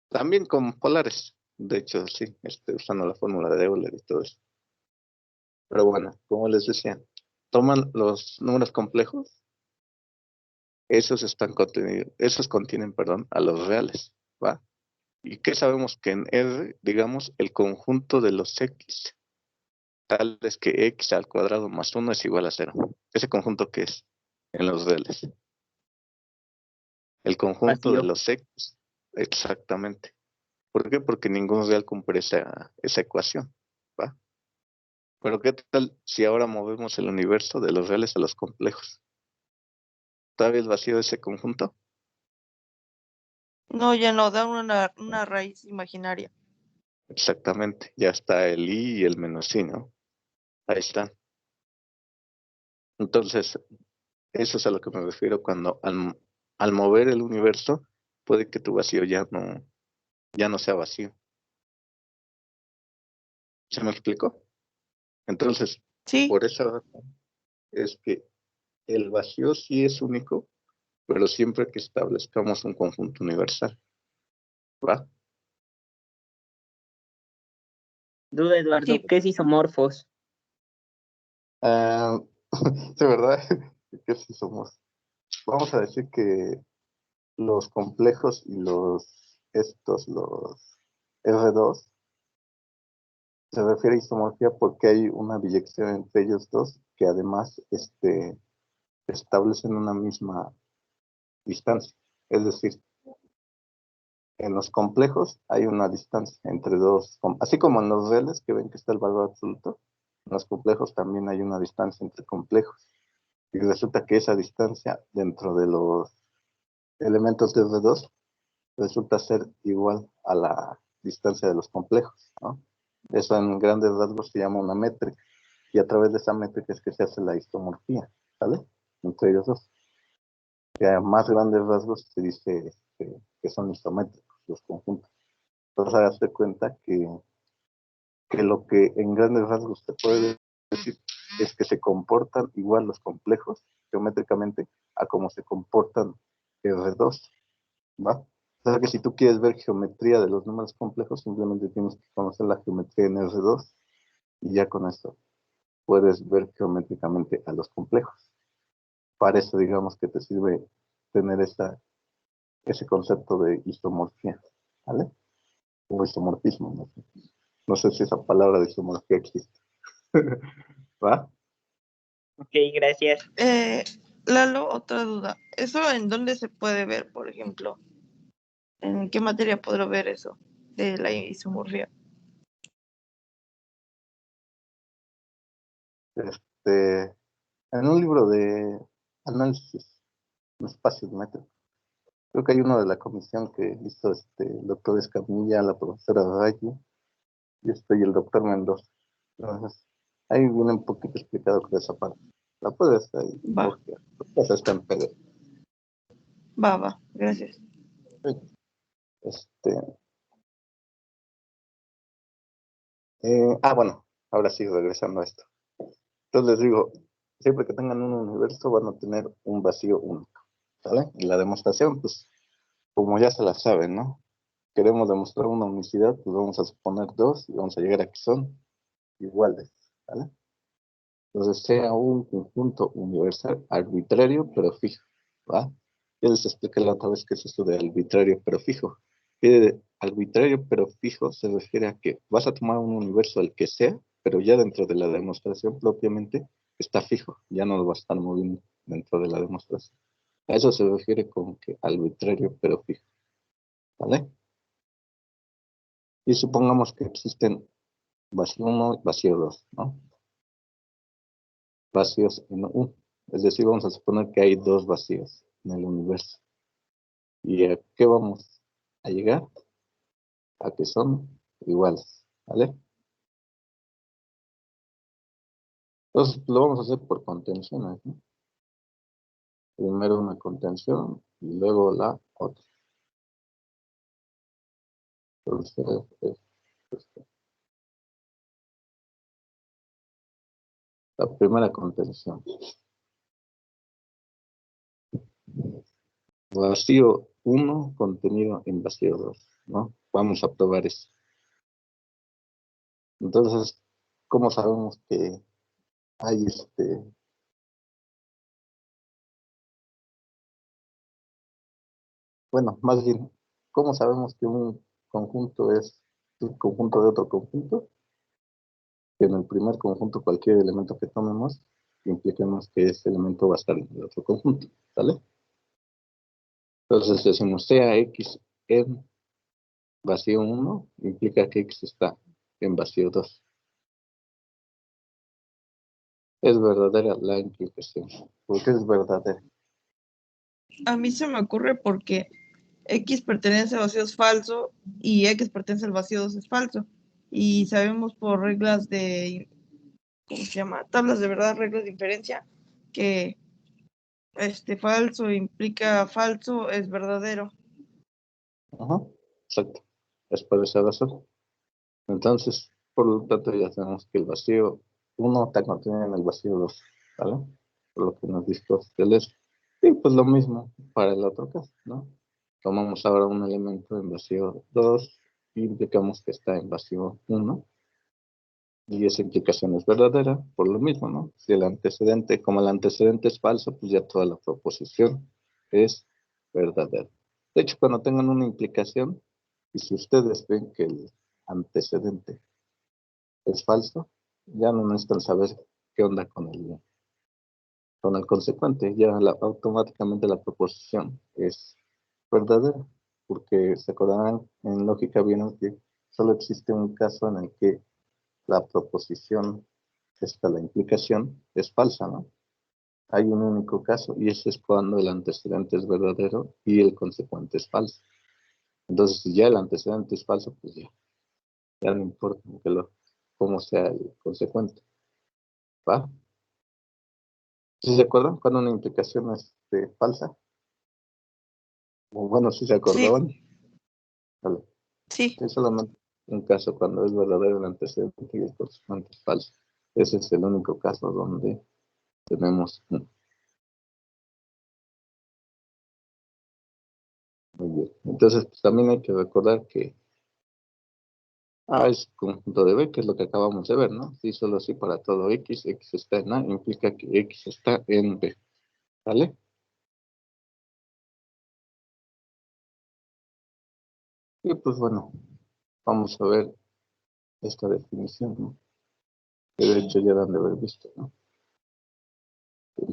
También con polares, de hecho, sí, usando la fórmula de Euler y todo eso. Pero bueno, como les decía, toman los números complejos, esos contienen, perdón, a los reales, ¿va? ¿Y qué sabemos? Que en R, digamos, el conjunto de los X, tal es que X al cuadrado más 1 es igual a 0. ¿Ese conjunto qué es? En los reales. El conjunto de Vacío. los X, exactamente. ¿Por qué? Porque ningún real cumple esa ecuación, ¿va? Pero ¿qué tal si ahora movemos el universo de los reales a los complejos? ¿Todavía es vacío ese conjunto? No, ya no, da una raíz imaginaria. Exactamente. Ya está el I y el menos I, ¿no? Ahí están. Entonces, eso es a lo que me refiero cuando al mover el universo, puede que tu vacío ya no sea vacío. ¿Se me explicó? Entonces, Sí, por esa razón es que el vacío sí es único, pero siempre que establezcamos un conjunto universal, ¿va? Duda, Eduardo, sí. ¿qué es isomorfos? Ah, de verdad, que sí somos. Vamos a decir que los complejos y los R2 se refiere a isomorfía porque hay una biyección entre ellos dos que además establecen una misma distancia. Es decir, en los complejos hay una distancia entre dos, así como en los reales que ven que está el valor absoluto, en los complejos también hay una distancia entre complejos. Y resulta que esa distancia dentro de los elementos de R2 resulta ser igual a la distancia de los complejos, ¿no? Eso en grandes rasgos se llama una métrica, y a través de esa métrica es que se hace la isomorfía, ¿vale? Entre ellos dos. Que a más grandes rasgos se dice que son isométricos los conjuntos. Entonces, hágase cuenta que lo que en grandes rasgos se puede decir es que se comportan igual los complejos geométricamente a como se comportan R2, ¿va? O sea que si tú quieres ver geometría de los números complejos, simplemente tienes que conocer la geometría en R2 y ya con eso puedes ver geométricamente a los complejos. Para eso, digamos, que te sirve tener ese concepto de isomorfía, ¿vale? O isomorfismo, no sé. No sé si esa palabra de isomorfía existe. ¿Va? Ok, gracias. Lalo, otra duda. ¿Eso en dónde se puede ver, por ejemplo? ¿En qué materia podré ver eso de la isomorfía? En un libro de análisis de espacios métricos. Creo que hay uno de la comisión que hizo el doctor Escamilla, la profesora Rayo, y el doctor Mendoza. Entonces, ahí viene un poquito explicado con esa parte. La puedes ahí Va, buscar. Pues está en PDF. va, gracias. Bueno, ahora sí, regresando a esto. Entonces les digo, siempre que tengan un universo van a tener un vacío único, ¿vale? Y la demostración, pues, como ya se la saben, ¿no? Queremos demostrar una unicidad, pues vamos a suponer dos y vamos a llegar a que son iguales, ¿vale? Entonces sea un conjunto universal arbitrario pero fijo, ¿va? Ya les expliqué la otra vez qué es esto de arbitrario pero fijo. Y de arbitrario pero fijo se refiere a que vas a tomar un universo el que sea, pero ya dentro de la demostración propiamente está fijo, ya no lo vas a estar moviendo dentro de la demostración. A eso se refiere con que arbitrario pero fijo, ¿vale? Y supongamos que existen vacío 1 y vacío 2, ¿no? Vacíos en U. Es decir, vamos a suponer que hay dos vacíos en el universo. ¿Y a qué vamos a llegar? A que son iguales, ¿vale? Entonces lo vamos a hacer por contenciones, ¿no? Primero una contención y luego la otra. Entonces, la primera contención. Vacío 1 contenido en vacío 2, ¿no? Vamos a probar eso. Entonces, ¿cómo sabemos que hay bueno, más bien, ¿cómo sabemos que un conjunto es un conjunto de otro conjunto? Que en el primer conjunto cualquier elemento que tomemos impliquemos que ese elemento va a estar en el otro conjunto, ¿vale? Entonces decimos sea X en vacío 1 implica que X está en vacío 2. Es verdadera la implicación. ¿Por qué es verdadera? A mí se me ocurre porque X pertenece al vacío es falso y X pertenece al vacío 2 es falso. Y sabemos por reglas de, ¿cómo se llama? Tablas de verdad, reglas de inferencia, que falso implica falso es verdadero. Ajá, exacto. Es por esa razón. Entonces, por lo tanto, ya sabemos que el vacío 1 está contenido en el vacío 2, ¿vale? Por lo que nos dijo Deleuze. Y pues lo mismo para el otro caso, ¿no? Tomamos ahora un elemento en vacío 2 y implicamos que está en vacío 1 y esa implicación es verdadera por lo mismo, ¿no? Si el antecedente, como el antecedente es falso, pues ya toda la proposición es verdadera. De hecho, cuando tengan una implicación, Y si ustedes ven que el antecedente es falso, ya no necesitan saber qué onda con el consecuente. Ya automáticamente la proposición es verdadera, porque se acordarán, en lógica vieron que solo existe un caso en el que la proposición, la implicación, es falsa, ¿no? Hay un único caso, y ese es cuando el antecedente es verdadero y el consecuente es falso. Entonces, si ya el antecedente es falso, pues ya no importa cómo sea el consecuente. ¿Va? ¿Sí se acuerdan cuando una implicación es falsa? O bueno, si se Sí, acordaban. Vale. sí. Es solamente un caso cuando es verdadero el antecedente y el consecuente es falso. Ese es el único caso donde tenemos muy bien. Entonces, pues, también hay que recordar que A es conjunto de B, que es lo que acabamos de ver, ¿no? Si solo así para todo X está en A, implica que X está en B. ¿Vale? Y pues bueno, vamos a ver esta definición, ¿no? Que de hecho ya la han de haber visto, ¿no?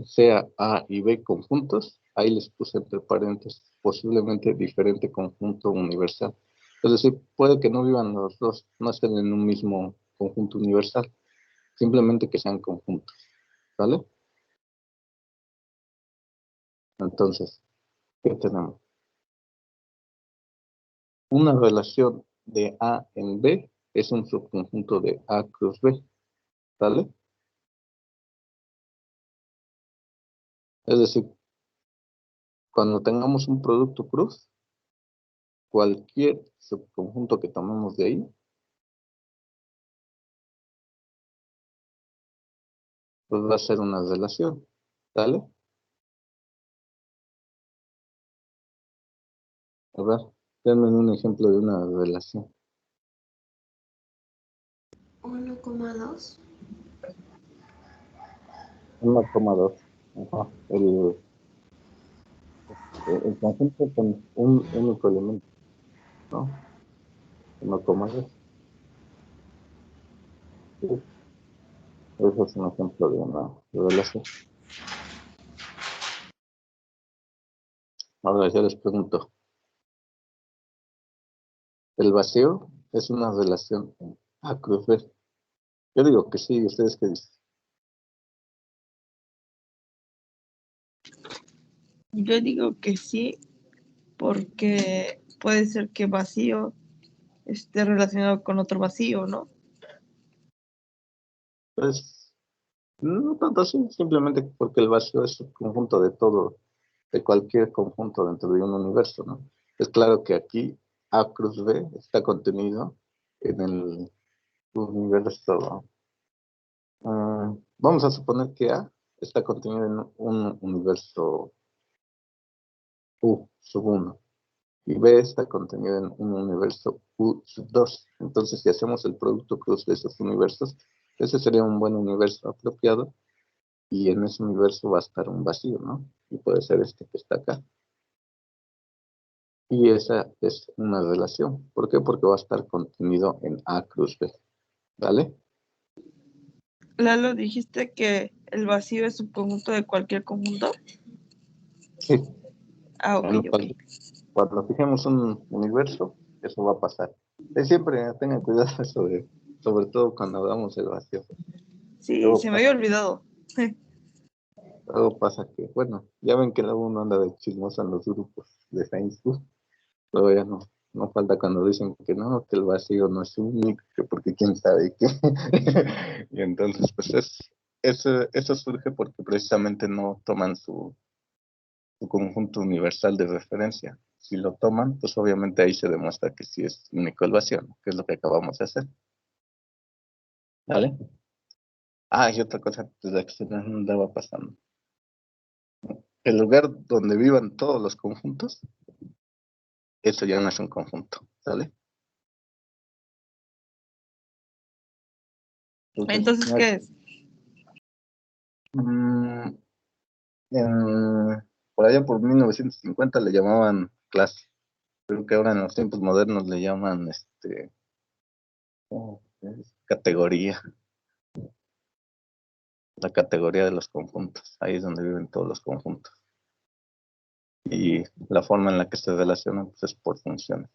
Sea A y B conjuntos, ahí les puse entre paréntesis, posiblemente diferente conjunto universal. Es decir, puede que no vivan los dos, no estén en un mismo conjunto universal, simplemente que sean conjuntos, ¿vale? Entonces, ¿qué tenemos? Una relación de A en B es un subconjunto de A cruz B, ¿vale? Es decir, cuando tengamos un producto cruz, cualquier subconjunto que tomemos de ahí, pues va a ser una relación, ¿vale? A ver, denme un ejemplo de una relación. 1,2. 1,2. Ajá. El conjunto con un único elemento, ¿no? 1,2. Sí, eso es un ejemplo de una relación. Ahora ya les pregunto, ¿el vacío es una relación en A cruz B? Yo digo que sí, ¿ustedes qué dicen? Yo digo que sí, porque puede ser que vacío esté relacionado con otro vacío, ¿no? Pues no tanto así, simplemente porque el vacío es un conjunto de todo, de cualquier conjunto dentro de un universo, ¿no? Es claro que aquí A cruz B está contenido en el universo. Vamos a suponer que A está contenido en un universo U sub 1 y B está contenido en un universo U sub 2. Entonces, si hacemos el producto cruz de esos universos, ese sería un buen universo apropiado y en ese universo va a estar un vacío, ¿no? Y puede ser este que está acá. Y esa es una relación. ¿Por qué? Porque va a estar contenido en A cruz B. ¿Vale? Lalo, dijiste que el vacío es subconjunto de cualquier conjunto. Sí. Ah, ok, ok. Cuando fijemos un universo, eso va a pasar. Siempre tengan cuidado sobre todo cuando hablamos del vacío. Sí, Luego se me pasa, había olvidado. luego pasa que, bueno, ya ven que luego uno anda de chismoso en los grupos de Facebook. Luego ya no falta cuando dicen que no, que el vacío no es único, que porque quién sabe qué. Y entonces, pues eso surge porque precisamente no toman su conjunto universal de referencia. Si lo toman, pues obviamente ahí se demuestra que sí es único el vacío, ¿no? Que es lo que acabamos de hacer. ¿Vale? Ah, y otra cosa pues, la que se me andaba pasando. El lugar donde vivan todos los conjuntos, eso ya no es un conjunto, ¿sale? Entonces, ¿qué es? Mm, por allá por 1950 le llamaban clase, Creo que ahora en los tiempos modernos le llaman ¿cómo es? Categoría. La categoría de los conjuntos. Ahí es donde viven todos los conjuntos. Y la forma en la que se relacionan pues, es por funciones.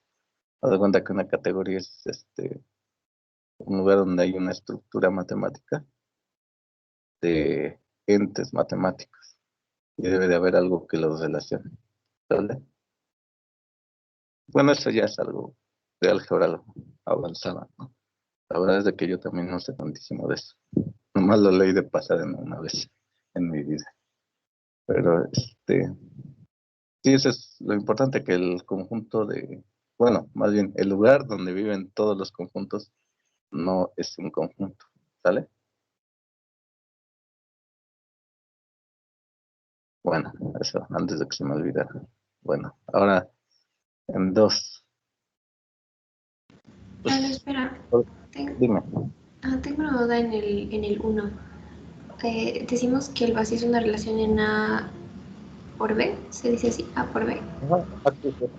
Haz de cuenta que una categoría es un lugar donde hay una estructura matemática de entes matemáticos. Y debe de haber algo que los relacione. ¿Vale? Bueno, eso ya es algo de álgebra avanzada, ¿no? La verdad es de que yo también no sé tantísimo de eso. Nomás lo leí de pasada en una vez en mi vida. Pero sí, eso es lo importante, que el conjunto bueno, más bien, el lugar donde viven todos los conjuntos no es un conjunto, ¿sale? Bueno, eso, antes de que se me olvidara. Bueno, ahora en 2. Lalo, espera. Dime. Tengo una duda en el 1. Decimos que el vacío es una relación en A por B, se dice así, A por B.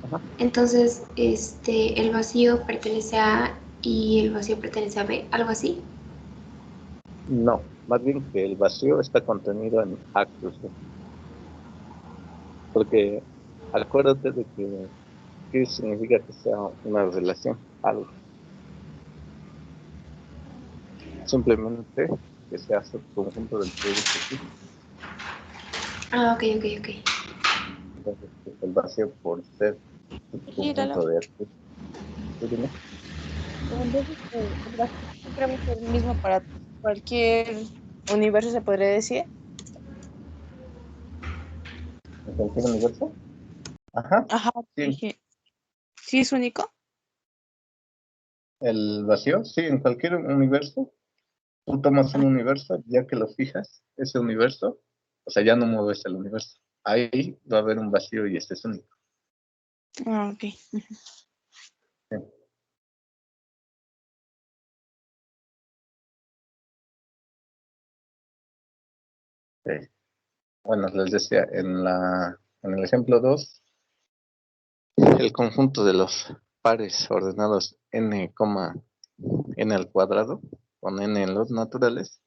Ajá. Entonces, el vacío pertenece a A y el vacío pertenece a B, algo así. No, más bien que el vacío está contenido en A cruz B. Porque acuérdate de que ¿qué significa que sea una relación? Algo. Simplemente que sea subconjunto del producto. Ok. Entonces, pues, el vacío por ser Sí, Lalo. subconjunto de actos. ¿Tú dime? Pero entonces, el vacío siempre va a ser el mismo para cualquier universo, se podría decir. ¿En cualquier universo? Ajá. Ajá, Sí, dije, ¿sí es único? el vacío, sí, en cualquier universo. Tú tomas un universo, ya que lo fijas, ese universo, o sea, ya no mueves el universo. Ahí va a haber un vacío y este es único. Ok. Sí. Bueno, les decía, en el ejemplo 2, el conjunto de los pares ordenados n, n al cuadrado, con n en los naturales,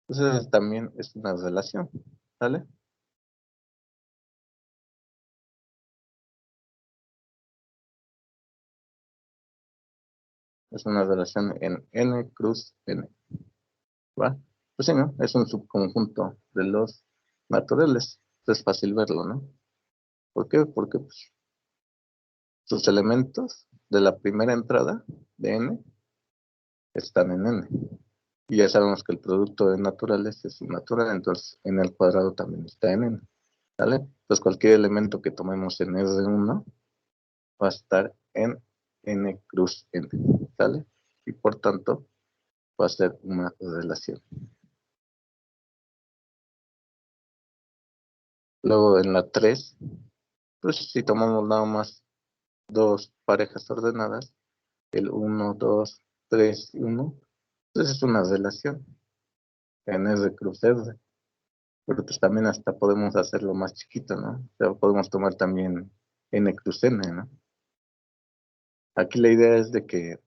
entonces también es una relación, ¿vale? Es una relación en n cruz n, ¿va? Pues sí, ¿no? Es un subconjunto de los naturales. Es fácil verlo, ¿no? ¿Por qué? Porque pues, sus elementos de la primera entrada de n están en n. Y ya sabemos que el producto de naturales es un natural, entonces n al cuadrado también está en n. ¿Vale? Pues cualquier elemento que tomemos en R1 va a estar en n cruz n. ¿Sale? Y por tanto va a ser una relación. Luego en la 3, pues si tomamos nada más dos parejas ordenadas, el 1, 2, 3 y 1, entonces es una relación en R cruz R. Pero pues también hasta podemos hacerlo más chiquito, ¿no? O sea, podemos tomar también n cruz n, ¿no? Aquí la idea es de que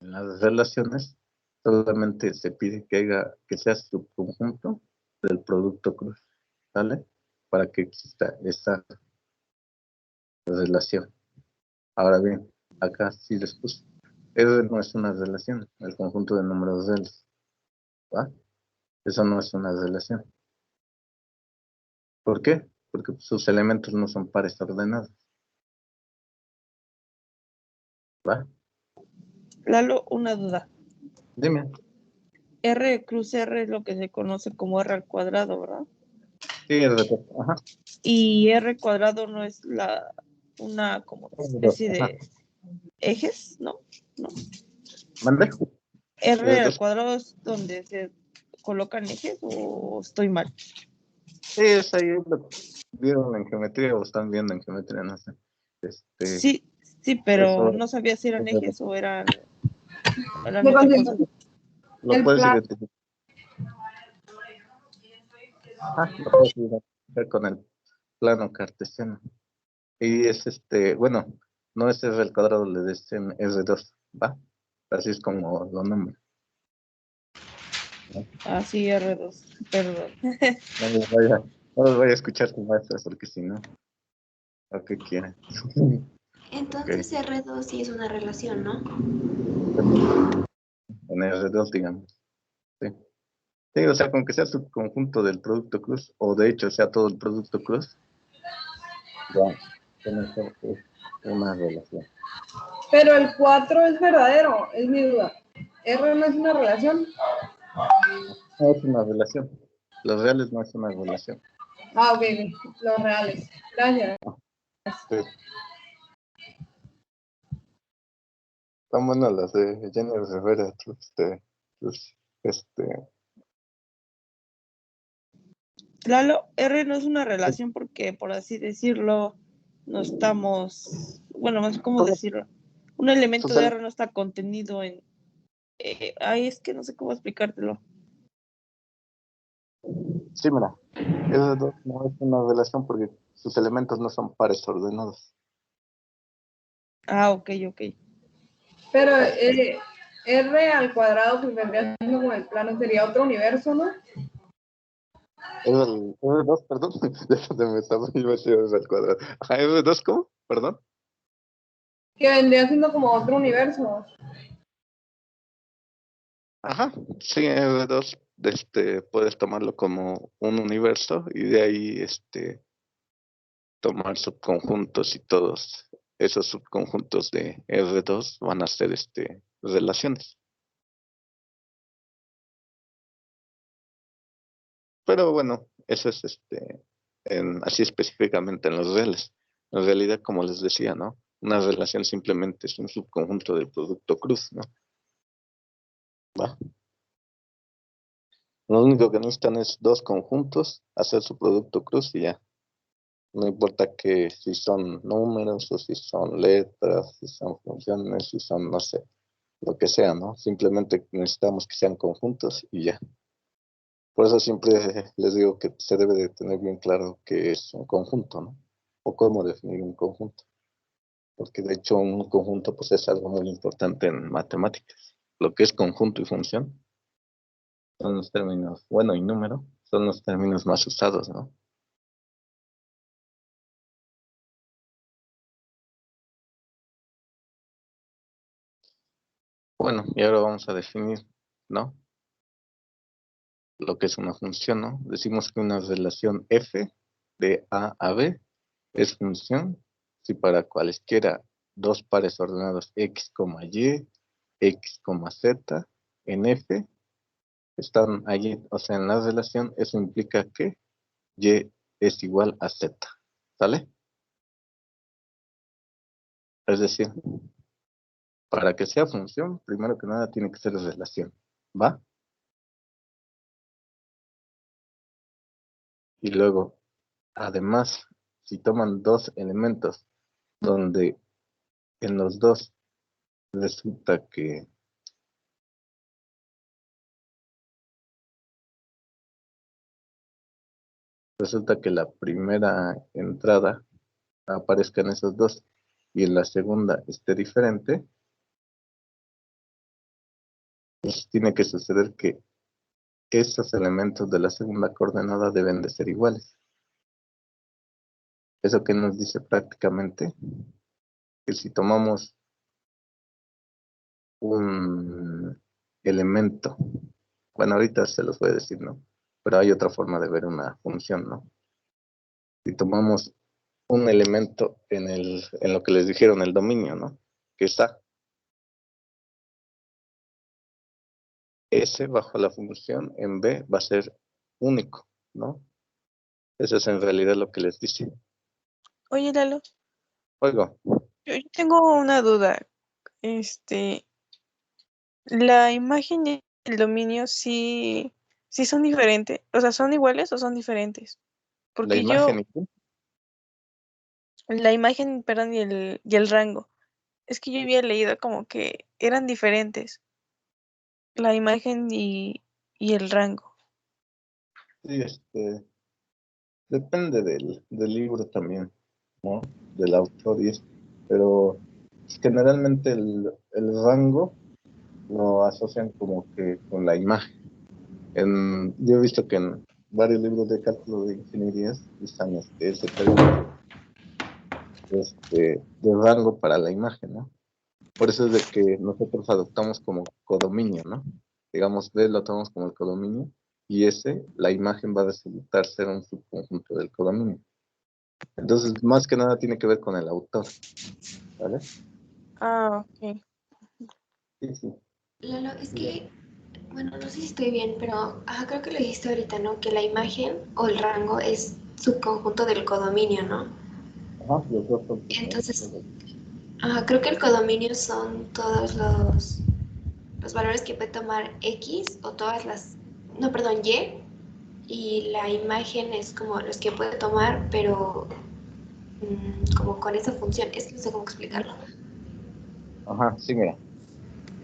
en las relaciones solamente se pide que sea subconjunto del producto cruz, ¿vale? Para que exista esa relación. Ahora bien, acá sí les puse. R no es una relación, el conjunto de números L, ¿va? Eso no es una relación. ¿Por qué? Porque sus elementos no son pares ordenados, ¿va? Lalo, una duda. Dime. R cruz R es lo que se conoce como R al cuadrado, ¿verdad? Sí, ajá. Y R cuadrado no es una como especie Ajá. de ejes, ¿no? No. ¿Mande? R al cuadrado es donde se colocan ejes o estoy mal. Sí, es ahí lo que vieron en geometría o están viendo en geometría, no sé. Sí, pero Eso no sabía si eran ejes o eran Me otra cosa. consigo lo el puedes plan. identificar. Ajá, lo puedes identificar con el plano cartesiano. Y es bueno, no es R al cuadrado, le dicen R2, ¿va? Así es como lo nombran. Ah, sí, R2, perdón. No los vaya a escuchar tu maestra, porque si no, ¿a qué quieren? Entonces R2 sí es una relación, ¿no? En R2, digamos. Sí. Sí, o sea, con que sea subconjunto del producto cruz, o de hecho sea todo el producto cruz, ya, con eso es una relación. Pero el 4 es verdadero, es mi duda. ¿R no es una relación? No es una relación. Los reales no es una relación. Ah, ok, ok. Los reales. Gracias. Sí. Están buenas las de Jenny Rivera, pues, Lalo, R no es una relación porque, por así decirlo, no estamos, bueno, más cómo decirlo, un elemento de R no está contenido en, ay, es que no sé cómo explicártelo. sí, mira, R2 no es una relación porque sus elementos no son pares ordenados. Ah, ok, ok. Pero R al cuadrado, pues vendría siendo como el plano, sería otro universo, ¿no? Es el R2, perdón. Me estaba iba a decir R al cuadrado. Ajá, R2, ¿cómo? Perdón. Que vendría siendo como otro universo. Ajá, sí, R2, puedes tomarlo como un universo y de ahí, tomar subconjuntos y todos esos subconjuntos de R2 van a ser, relaciones. Pero bueno, eso es, así específicamente en los reales. En realidad, como les decía, ¿no? Una relación simplemente es un subconjunto del producto cruz, ¿no? ¿Va? Lo único que necesitan es dos conjuntos, hacer su producto cruz y ya. No importa que si son números o si son letras, si son funciones, si son, no sé, lo que sea, ¿no? Simplemente necesitamos que sean conjuntos y ya. Por eso siempre les digo que se debe de tener bien claro qué es un conjunto, ¿no? O cómo definir un conjunto. Porque de hecho un conjunto pues es algo muy importante en matemáticas. Lo que es conjunto y función son los términos, bueno, y número, son los términos más usados, ¿no? Bueno, y ahora vamos a definir, ¿no? Lo que es una función, ¿no? Decimos que una relación f de A a B es función si para cualesquiera dos pares ordenados x, y, x, z en f están allí, o sea, en la relación, eso implica que y es igual a z, ¿sale? Es decir, para que sea función, primero que nada tiene que ser relación, ¿va? Y luego, además, si toman dos elementos donde en los dos resulta que la primera entrada aparezca en esos dos y en la segunda esté diferente, pues tiene que suceder que esos elementos de la segunda coordenada deben de ser iguales. Eso que nos dice prácticamente que si tomamos un elemento, bueno, ahorita se los voy a decir, ¿no? Pero hay otra forma de ver una función, ¿no? Si tomamos un elemento en lo que les dijeron, el dominio, ¿no? Que está S bajo la función en B va a ser único, ¿no? Eso es en realidad lo que les dice. Oye, Lalo, Oigo, yo tengo una duda. Este, la imagen y el dominio sí son diferentes. O sea, ¿son iguales o son diferentes? la Porque imagen la imagen, perdón, y el rango. Es que yo había leído como que eran diferentes. La imagen y el rango. sí, depende del libro también. ¿no? Del autor y eso. Pero generalmente el rango lo asocian como que con la imagen. Yo he visto que en varios libros de cálculo de ingenierías usan ese término de rango para la imagen, ¿no? Por eso es de que nosotros adoptamos como codominio, ¿no? Digamos, B lo tomamos como el codominio y la imagen va a resultar ser un subconjunto del codominio. Entonces, más que nada tiene que ver con el autor, ¿vale? Ah, ok. Sí, sí. Lalo, es que, bueno, no sé si estoy bien, pero creo que lo dijiste ahorita, ¿no? Que la imagen o el rango es subconjunto del codominio, ¿no? Ajá, los dos son Entonces, creo que el codominio son todos los valores que puede tomar X o todas las, no, perdón, y la imagen es como los que puede tomar, pero como con esa función. Es que no sé cómo explicarlo. Ajá, sí, mira.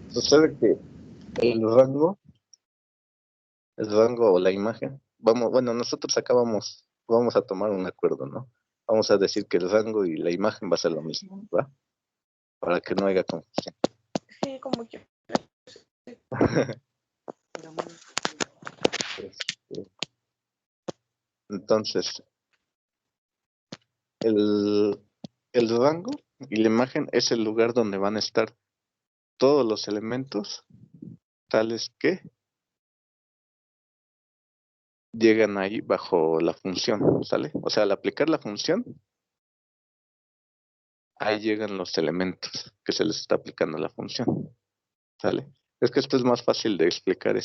Sucede que el rango o la imagen, bueno, nosotros acá vamos a tomar un acuerdo, ¿no? Vamos a decir que el rango y la imagen va a ser lo mismo, ¿va? Para que no haya confusión. Sí, como que. Entonces, el rango y la imagen es el lugar donde van a estar todos los elementos tales que llegan ahí bajo la función, ¿sale? O sea, al aplicar la función, ahí llegan los elementos que se les está aplicando la función, ¿sale? Es que esto es más fácil de explicar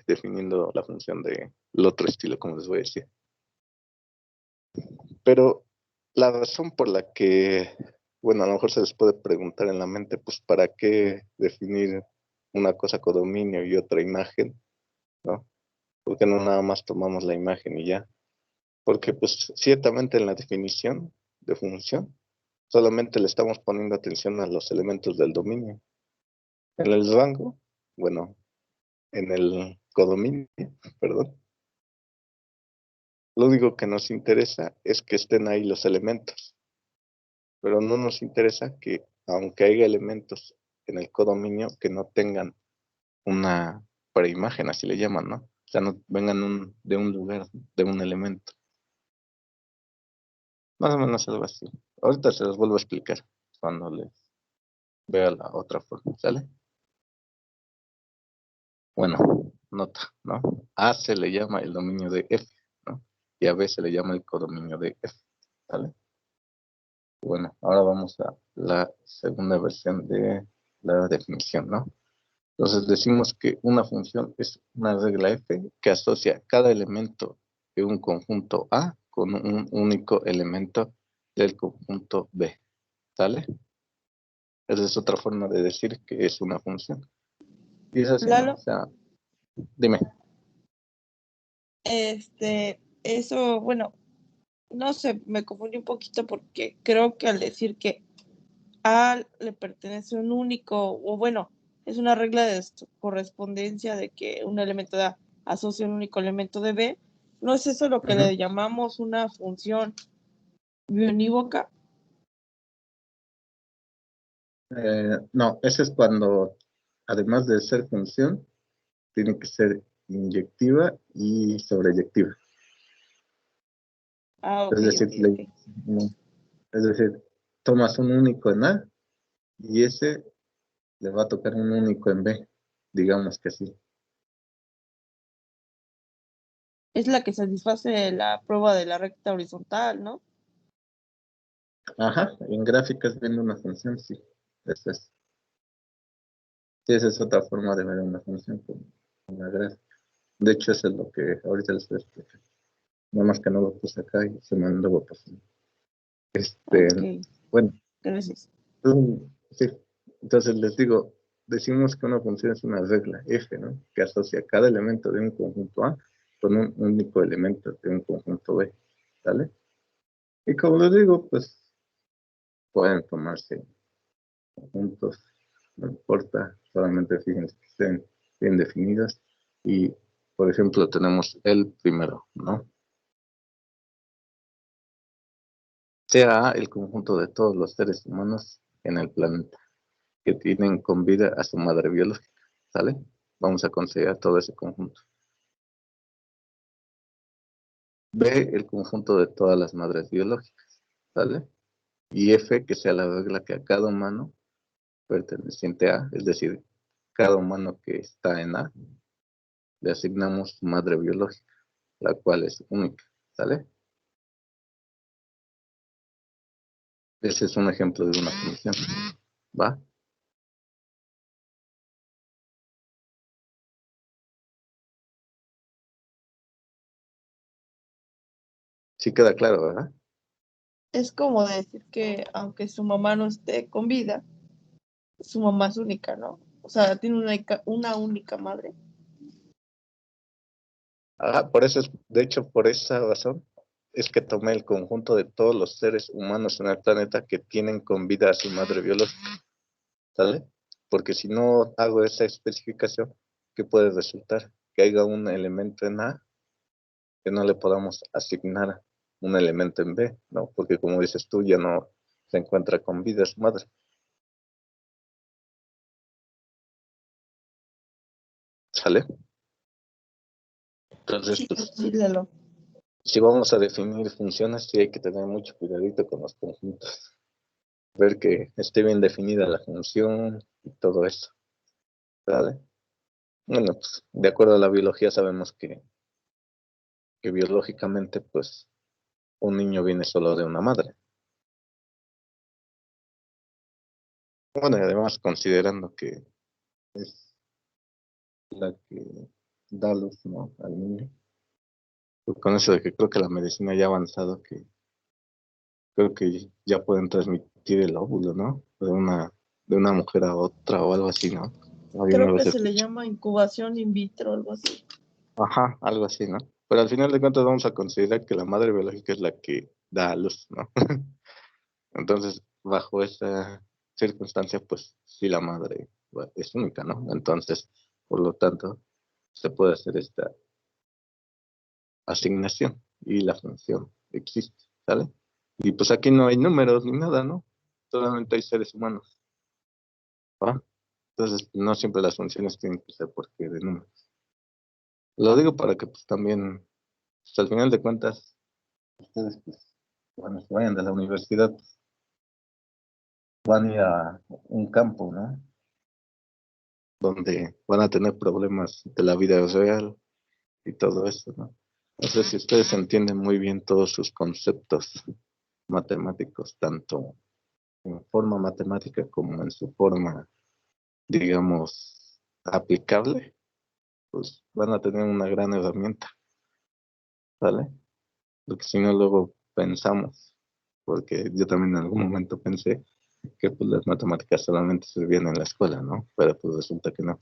definiendo la función del otro estilo, como les voy a decir. Pero la razón por la que, bueno, a lo mejor se les puede preguntar en la mente, pues, ¿para qué definir una cosa codominio y otra imagen? ¿No? ¿Por qué no nada más tomamos la imagen y ya? Porque, pues, ciertamente en la definición de función, solamente le estamos poniendo atención a los elementos del dominio. En el rango, bueno, en el codominio, perdón, lo único que nos interesa es que estén ahí los elementos, pero no nos interesa que, aunque haya elementos en el codominio, que no tengan una preimagen, así le llaman, ¿no? O sea, no vengan de un lugar, de un elemento. Más o menos algo así. Ahorita se los vuelvo a explicar cuando les vea la otra forma, ¿sale? Bueno, nota, ¿no? A se le llama el dominio de F, ¿no? Y a B se le llama el codominio de F, ¿sale? Bueno, ahora vamos a la segunda versión de la definición, ¿no? Entonces decimos que una función es una regla F que asocia cada elemento de un conjunto A con un único elemento del conjunto B, ¿sale? Esa es otra forma de decir que es una función. Y es así, ¿no? Lalo, O sea, dime. eso, bueno, no sé, me confundí un poquito porque creo que al decir que A le pertenece un único, o bueno, es una regla de correspondencia de que un elemento de A asocia un único elemento de B, ¿no es eso lo que le llamamos una función biunívoca? No, eso es cuando, además de ser función, tiene que ser inyectiva y sobreyectiva. Ah, ok, Es decir, ok. es decir, tomas un único en A y ese le va a tocar un único en B, digamos que sí. Es la que satisface la prueba de la recta horizontal, ¿no? Ajá, en gráficas viendo una función, sí. Eso es. Sí, esa es otra forma de ver una función con una gráfica. De hecho, eso es lo que ahorita les voy a explicar. Nada más que no lo puse acá y se me andaba pasando. Ok, Bueno, gracias. sí. Entonces les digo, decimos que una función es una regla F, ¿no? Que asocia cada elemento de un conjunto A con un único elemento de un conjunto B, ¿vale? Y como les digo, pues pueden tomarse conjuntos, no importa, solamente fíjense que estén bien definidos. Y, por ejemplo, tenemos el primero, ¿no? sea A el conjunto de todos los seres humanos en el planeta que tienen con vida a su madre biológica, ¿sale? Vamos a considerar todo ese conjunto. B el conjunto de todas las madres biológicas, ¿sale? Y F que sea la regla que a cada humano perteneciente a, es decir, cada humano que está en A, le asignamos su madre biológica, la cual es única, ¿sale? Ese es un ejemplo de una función, ¿va? Sí queda claro, ¿verdad? Es como decir que aunque su mamá no esté con vida, su mamá es única, ¿no? O sea, tiene una única madre. Por eso es, de hecho, por esa razón, es que tomé el conjunto de todos los seres humanos en el planeta que tienen con vida a su madre biológica, ¿sale? Porque si no hago esa especificación, ¿qué puede resultar? Que haya un elemento en A que no le podamos asignar un elemento en B, ¿no? Porque como dices tú, ya no se encuentra con vida su madre. ¿Sale? Entonces, Sí, pues, sí, Lalo. si vamos a definir funciones, sí hay que tener mucho cuidadito con los conjuntos. Ver que esté bien definida la función y todo eso. ¿Sale? Bueno, pues, de acuerdo a la biología sabemos que biológicamente, pues, un niño viene solo de una madre. Bueno, y además considerando que es la que da luz, ¿no?, al niño. Pues con eso de que creo que la medicina ya ha avanzado, que creo que ya pueden transmitir el óvulo, ¿no? De una mujer a otra o algo así, ¿no? Había una Creo que vez se le escuché. llama incubación in vitro, algo así. Ajá, algo así, ¿no? Pero al final de cuentas vamos a considerar que la madre biológica es la que da a luz, ¿no? Entonces, bajo esa circunstancia, pues sí la madre es única, ¿no? Entonces, por lo tanto, se puede hacer esta asignación y la función existe, ¿sale? Y pues aquí no hay números ni nada, ¿no? Solamente hay seres humanos, ¿va? Entonces, no siempre las funciones tienen que ser porque de números. Lo digo para que pues también, pues, al final de cuentas, ustedes pues, cuando se vayan de la universidad, pues, van a ir a un campo, ¿no? Donde van a tener problemas de la vida real y todo eso, ¿no? No sé si ustedes entienden muy bien todos sus conceptos matemáticos, tanto en forma matemática como en su forma, digamos, aplicable, pues van a tener una gran herramienta, ¿vale? Porque si no, luego pensamos, porque yo también en algún momento pensé que pues, las matemáticas solamente servían en la escuela, ¿no? Pero pues resulta que no,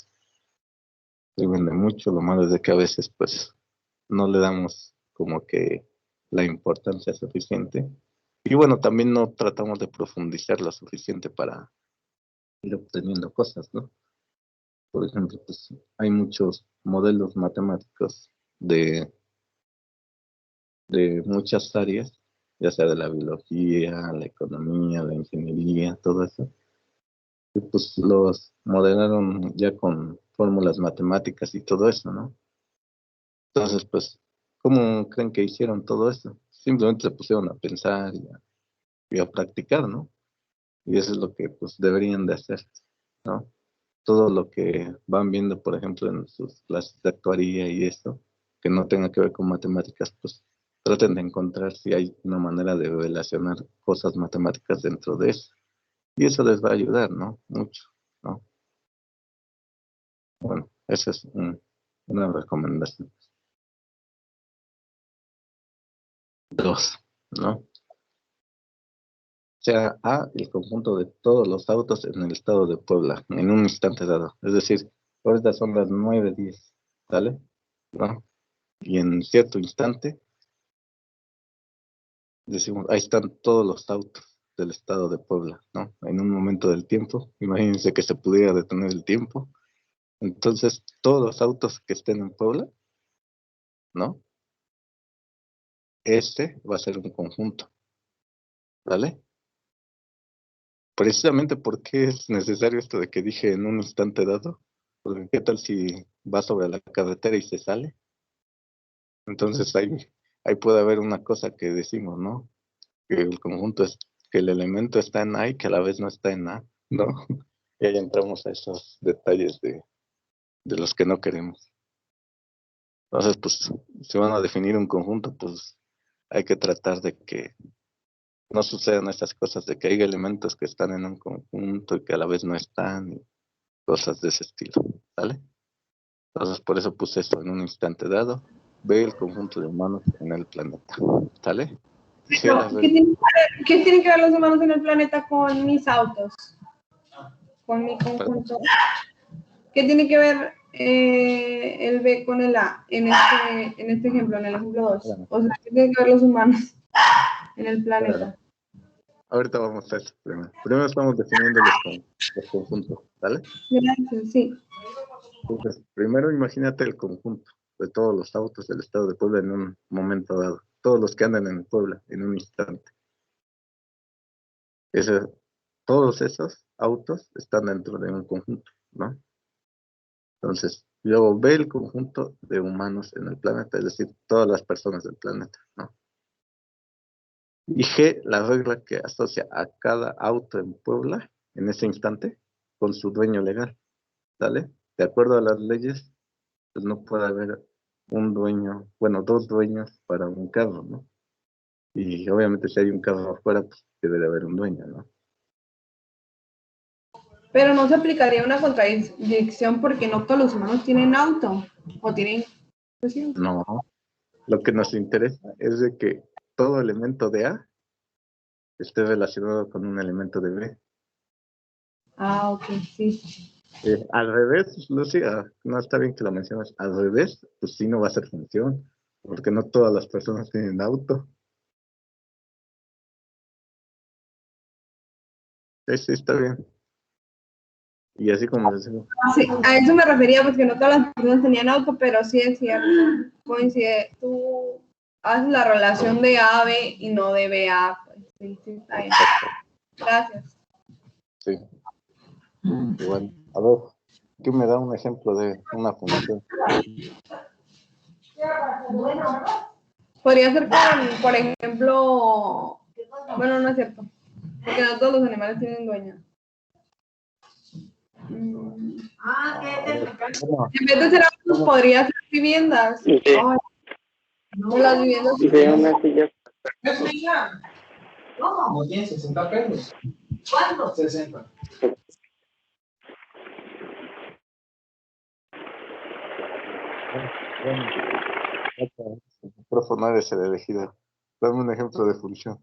sirven de mucho. Lo malo es de que a veces, pues, no le damos como que la importancia suficiente. Y bueno, también no tratamos de profundizar lo suficiente para ir obteniendo cosas, ¿no? Por ejemplo, pues hay muchos modelos matemáticos de muchas áreas, ya sea de la biología, la economía, la ingeniería, todo eso, y pues los modelaron ya con fórmulas matemáticas y todo eso, ¿no? Entonces, pues, ¿cómo creen que hicieron todo eso? Simplemente se pusieron a pensar y a practicar, ¿no? Y eso es lo que pues deberían de hacer, ¿no? Todo lo que van viendo, por ejemplo, en sus clases de actuaría y esto, que no tenga que ver con matemáticas, pues traten de encontrar si hay una manera de relacionar cosas matemáticas dentro de eso. Y eso les va a ayudar, ¿no? Mucho, ¿no? Bueno, esa es una recomendación. Dos, ¿no? Sea A el conjunto de todos los autos en el estado de Puebla, en un instante dado. Es decir, ahorita son las 9:10, ¿sale? ¿No? Y en cierto instante decimos, ahí están todos los autos del estado de Puebla, ¿no? En un momento del tiempo, imagínense que se pudiera detener el tiempo. Entonces, todos los autos que estén en Puebla, ¿no? Este va a ser un conjunto, ¿vale? Precisamente porque es necesario esto de que dije en un instante dado, porque qué tal si va sobre la carretera y se sale. Entonces ahí puede haber una cosa que decimos, ¿no? Que el conjunto es, que el elemento está en A y que a la vez no está en A, ¿no? Y ahí entramos a esos detalles de los que no queremos. Entonces, pues, si van a definir un conjunto, pues hay que tratar de que no sucedan estas cosas, de que hay elementos que están en un conjunto y que a la vez no están, y cosas de ese estilo, ¿vale? Entonces, por eso puse esto en un instante dado. Ve el conjunto de humanos en el planeta, ¿sale? Pero, ¿qué tienen que ver los humanos en el planeta con mis autos? Con mi conjunto. ¿Qué tiene que ver el B con el A en este ejemplo, en el ejemplo 2? O sea, ¿qué tienen que ver los humanos en el planeta? Ahorita vamos a eso primero. Primero estamos definiendo los conjuntos, ¿vale? Gracias, sí. Entonces, primero imagínate el conjunto de todos los autos del estado de Puebla en un momento dado. Todos los que andan en Puebla en un instante. Todos esos autos están dentro de un conjunto, ¿no? Entonces, luego ve el conjunto de humanos en el planeta, es decir, todas las personas del planeta, ¿no? Y G, la regla que asocia a cada auto en Puebla en ese instante con su dueño legal, ¿sale? De acuerdo a las leyes, pues no puede haber un dueño, bueno, dos dueños para un carro, ¿no? Y obviamente si hay un carro afuera, pues debe de haber un dueño, ¿no? Pero no se aplicaría una contradicción porque no todos los humanos tienen auto o tienen... No, lo que nos interesa es de que todo elemento de A esté relacionado con un elemento de B. Ah, ok, sí. Al revés, Lucy, no está bien que lo menciones. Al revés, pues sí no va a ser función, porque no todas las personas tienen auto. Sí, está bien. Y así como decimos. Sí, a eso me refería, pues que no todas las personas tenían auto, pero sí es cierto. Coincide, tú haces la relación de A a B y no de B a A. Pues, sí, está bien. Gracias. Sí. Igual. A ver, ¿qué me da un ejemplo de una función? Podría ser con, por ejemplo, bueno, no es cierto, porque no todos los animales tienen dueño. Bueno, En vez de ser autos, podría ser viviendas. Sí. Ay, no, las viviendas. Dice una silla. No tiene 60 pesos. ¿Cuánto? 60. bueno, el micrófono debe ser elegido. Dame un ejemplo de función.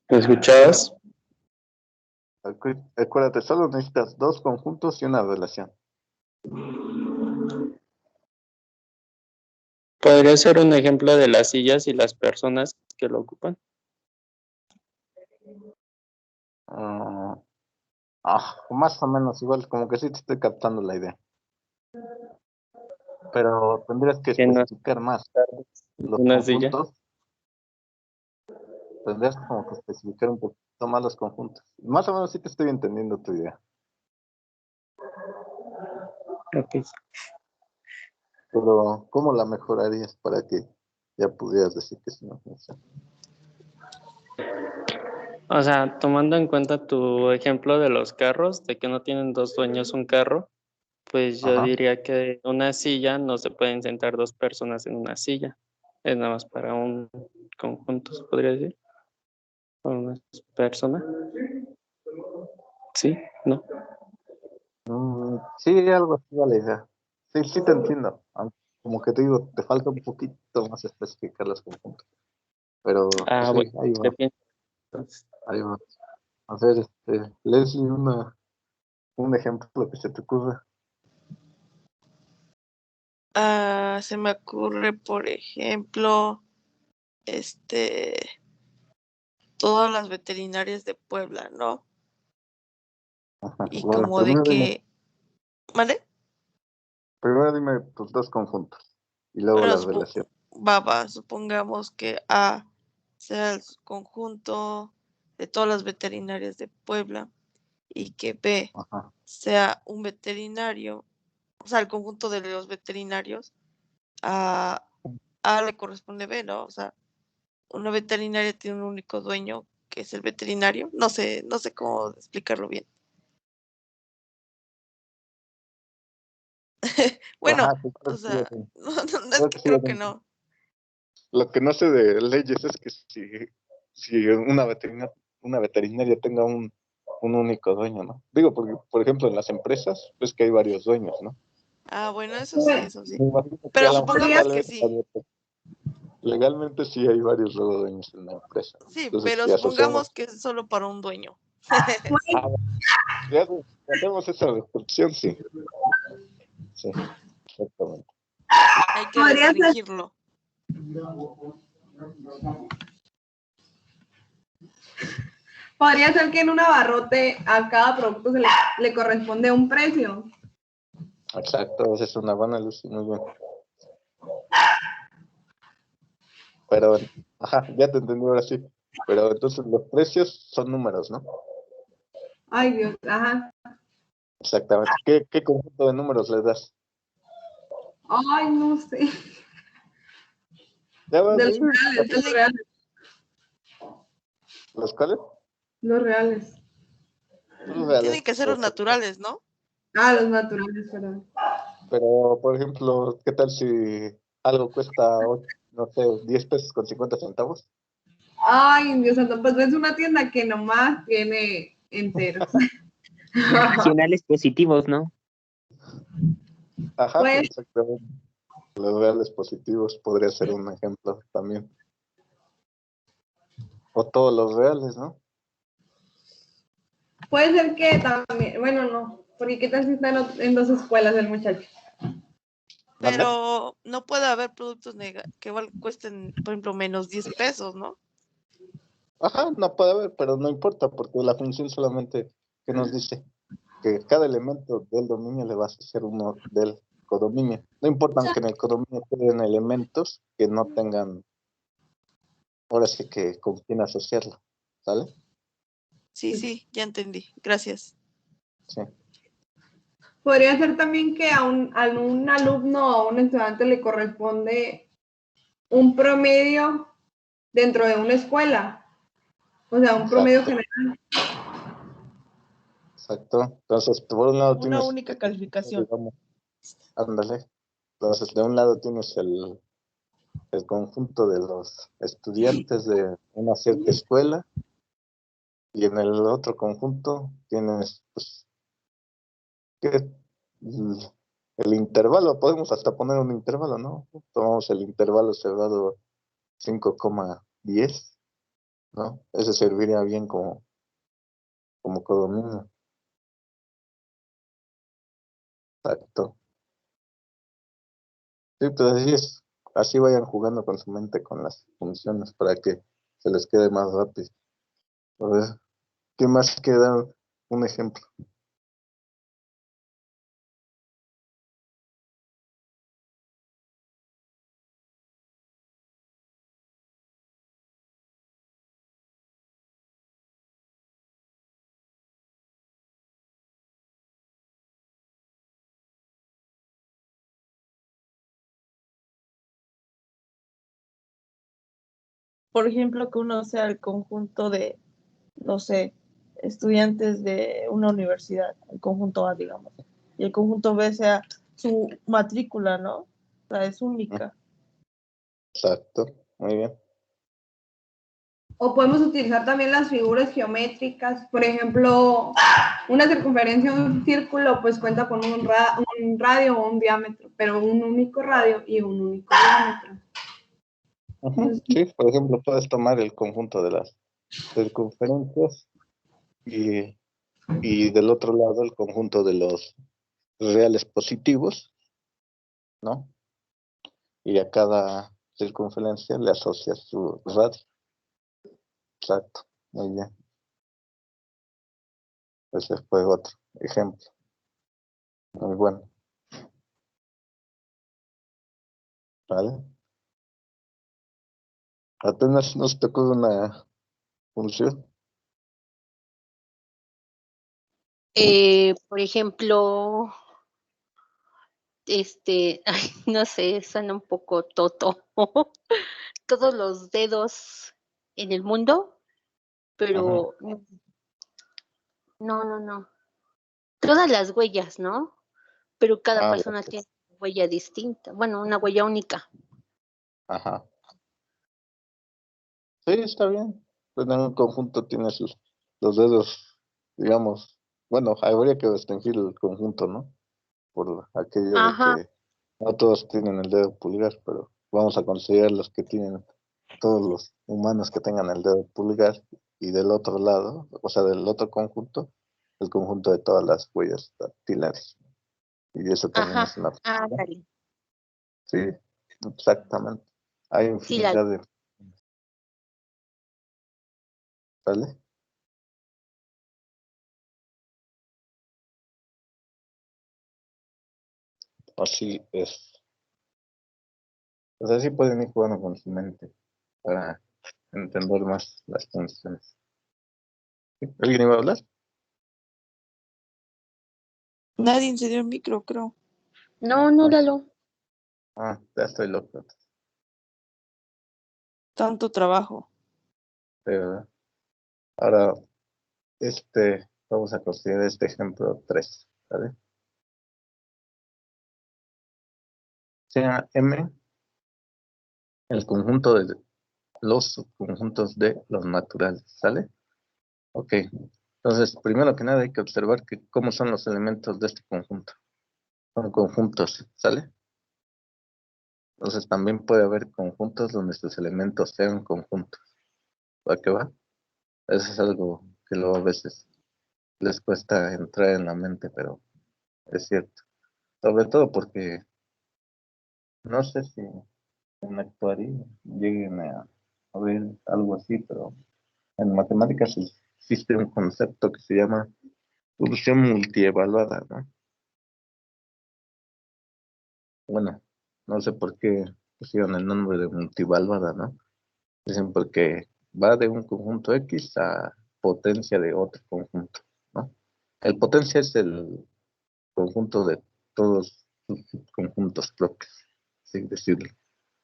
¿Me escuchabas? Acuérdate, solo necesitas dos conjuntos y una relación. ¿Podría ser un ejemplo de las sillas y las personas que lo ocupan? Más o menos igual, como que sí te estoy captando la idea. Pero tendrías que ¿Quién no especificar más los una silla? conjuntos. Tendrías como que especificar un poquito más los conjuntos. Más o menos sí te estoy entendiendo tu idea. Ok. Pero, ¿cómo la mejorarías para que ya pudieras decir que sí no funciona? O sea, tomando en cuenta tu ejemplo de los carros, de que no tienen dos dueños un carro, pues yo Ajá. diría que una silla no se pueden sentar dos personas en una silla. Es nada más para un conjunto, se podría decir. O una persona. ¿Sí? ¿No? Sí, algo así va la idea. Sí, sí te entiendo. Aunque, como que te digo, te falta un poquito más especificar los conjuntos. Pero pues, sí, Bueno, ahí ¿qué va, piensas? ahí va. A ver, Leslie, un ejemplo que se te ocurra. Se me ocurre, por ejemplo, todas las veterinarias de Puebla, ¿no? Ajá. Y Bueno, como de que, ¿vale? primero dime tus dos conjuntos Y luego Bueno, las relaciones. supongamos que A sea el conjunto de todas las veterinarias de Puebla y que B Ajá. sea un veterinario, o sea, el conjunto de los veterinarios, a le corresponde B, ¿no? O sea, una veterinaria tiene un único dueño, que es el veterinario. No sé cómo explicarlo bien. Bueno, Ajá, sí, o sea, es creo que que sí creo lo que tengo. no. Lo que no sé de leyes es que si una veterinaria tenga un único dueño, ¿no? Digo, porque, por ejemplo, en las empresas, pues que hay varios dueños, ¿no? Ah, bueno, eso sí, eso sí. Me imagino que Pero a lo mejor supongamos tal que vez, sí. legalmente sí hay varios luego dueños en la empresa. Sí, Entonces, pero si supongamos asociamos, que es solo para un dueño. si hacemos esa descripción, sí. Sí, exactamente. Hay que Podría ser, restringirlo. podría ser que en un abarrote a cada producto le corresponde un precio. Exacto, esa es una buena luz, muy bien. Pero, ajá, ya te entendí ahora sí. Pero entonces los precios son números, ¿no? Ay, Dios, ajá. Exactamente. ¿Qué conjunto de números le das? Ay, no sé. Ya vas, De los dime. reales, de los reales, ¿Los cuáles? los reales. Los reales. Tienen que ser los naturales, ¿no? Ah, los naturales, perdón. Pero, por ejemplo, ¿qué tal si algo cuesta, no sé, 10 pesos con 50 centavos? Ay, Dios santo, pues es una tienda que nomás tiene enteros. Nacionales positivos, ¿no? Ajá, Pues exactamente. Los reales positivos podría ser un ejemplo también. O todos los reales, ¿no? puede ser que también, bueno, no, porque qué tal si está en dos escuelas el muchacho. ¿Mande? Pero no puede haber productos que cuesten, por ejemplo, menos 10 pesos, ¿no? Ajá, no puede haber, pero no importa, porque la función solamente que nos dice que cada elemento del dominio le va a ser uno del codominio. No importa que en el codominio queden elementos que no tengan, ahora sí que con quién asociarlo, ¿sale? Sí, ya entendí. Gracias. Sí, Podría ser también que a un alumno o a un estudiante le corresponde un promedio dentro de una escuela, o sea, un promedio exacto, general. exacto. Entonces, por un lado Una tienes, única calificación. digamos, ándale. Entonces, de un lado tienes el conjunto de los estudiantes de una cierta escuela y en el otro conjunto tienes, pues, que el intervalo, podemos hasta poner un intervalo, ¿no? Tomamos el intervalo cerrado 5,10, ¿no? Ese serviría bien como codominio. Exacto. Sí, pues así es. Así vayan jugando con su mente con las funciones para que se les quede más rápido. A ver, ¿qué más queda? Un ejemplo. Por ejemplo, que uno sea el conjunto de, no sé, estudiantes de una universidad, el conjunto A, digamos, y el conjunto B sea su matrícula, ¿no? O sea, es única. Exacto. Muy bien. O podemos utilizar también las figuras geométricas, por ejemplo, una circunferencia de un círculo pues cuenta con un radio o un diámetro, pero un único radio y un único diámetro. Ujú. Sí, por ejemplo, puedes tomar el conjunto de las circunferencias y, y del otro lado el conjunto de los reales positivos, ¿no? Y a cada circunferencia le asocias su radio. Exacto. Muy bien. Ese fue otro ejemplo. Muy bueno. ¿vale? Apenas nos tocó una función. Por ejemplo, ay, no sé, suena un poco toto. Todos los dedos en el mundo, pero no. Todas las huellas, ¿no? Pero cada persona Ok. tiene una huella distinta. Bueno, una huella única. Ajá. Sí, está bien. Pues en un conjunto tiene los dedos, digamos. Bueno, habría que restringir el conjunto, ¿no? Por aquello de Ajá, que no todos tienen el dedo pulgar, pero vamos a considerar los que tienen, todos los humanos que tengan el dedo pulgar, y del otro lado, o sea, del otro conjunto, el conjunto de todas las huellas dactilares. Y eso también ajá, es una función. ándale. Sí, exactamente. Hay Sí, infinidad de... ¿Vale? Así es. Pues así pueden ir jugando con su mente para entender más las funciones. ¿Alguien iba a hablar? Nadie encendió el micro, creo. No, Ah, Lalo. ya estoy loco. Tanto trabajo. Sí, ¿verdad? Ahora, vamos a considerar este ejemplo 3, ¿vale? Sea M el conjunto de los subconjuntos de los naturales, ¿sale? Ok. Entonces, primero que nada hay que observar cómo son los elementos de este conjunto. Son conjuntos, ¿sale? Entonces también puede haber conjuntos donde sus elementos sean conjuntos. ¿Va que va? Eso es algo que luego a veces les cuesta entrar en la mente, pero es cierto. Sobre todo porque no sé si en la actualidad lleguen a ver algo así, pero en matemáticas existe un concepto que se llama solución multievaluada, ¿no? Bueno, no sé por qué pusieron el nombre de multievaluada, ¿no? Dicen porque va de un conjunto X a potencia de otro conjunto, ¿no? El potencia es el conjunto de todos sus conjuntos propios, sin decirlo.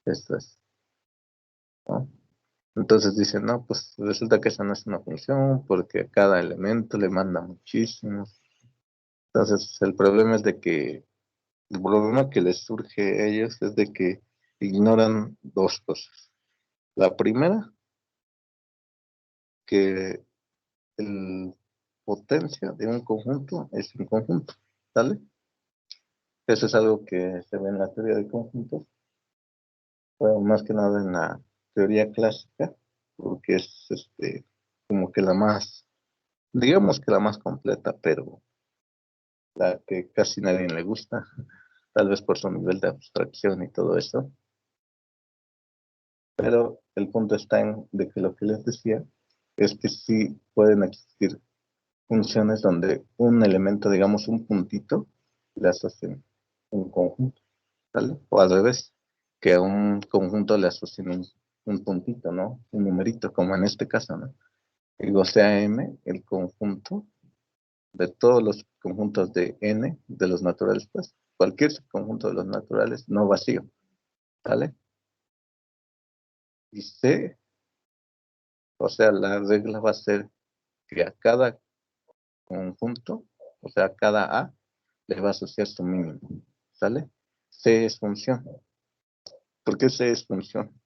Esto es, ¿no? Entonces dicen, no, pues resulta que esa no es una función porque a cada elemento le manda muchísimo. Entonces el problema es de que, el problema que les surge a ellos es de que ignoran dos cosas. La primera, que el potencia de un conjunto es un conjunto, ¿sale? Eso es algo que se ve en la teoría de conjuntos, pero más que nada en la teoría clásica, porque es como que la más, digamos que la más completa, pero la que casi nadie le gusta, tal vez por su nivel de abstracción y todo eso. Pero el punto está en de que lo que les decía es que sí pueden existir funciones donde un elemento, digamos un puntito, le asocien un conjunto, ¿vale? O al revés, que a un conjunto le asocien un puntito, ¿no? Un numerito, como en este caso, ¿no? Digo, sea M el conjunto de todos los conjuntos de N, de los naturales, pues, cualquier subconjunto de los naturales no vacío, ¿vale? Y C, o sea, la regla va a ser que a cada conjunto, o sea, a cada A, le va a asociar su mínimo, ¿sale? C es función. ¿Por qué C es función?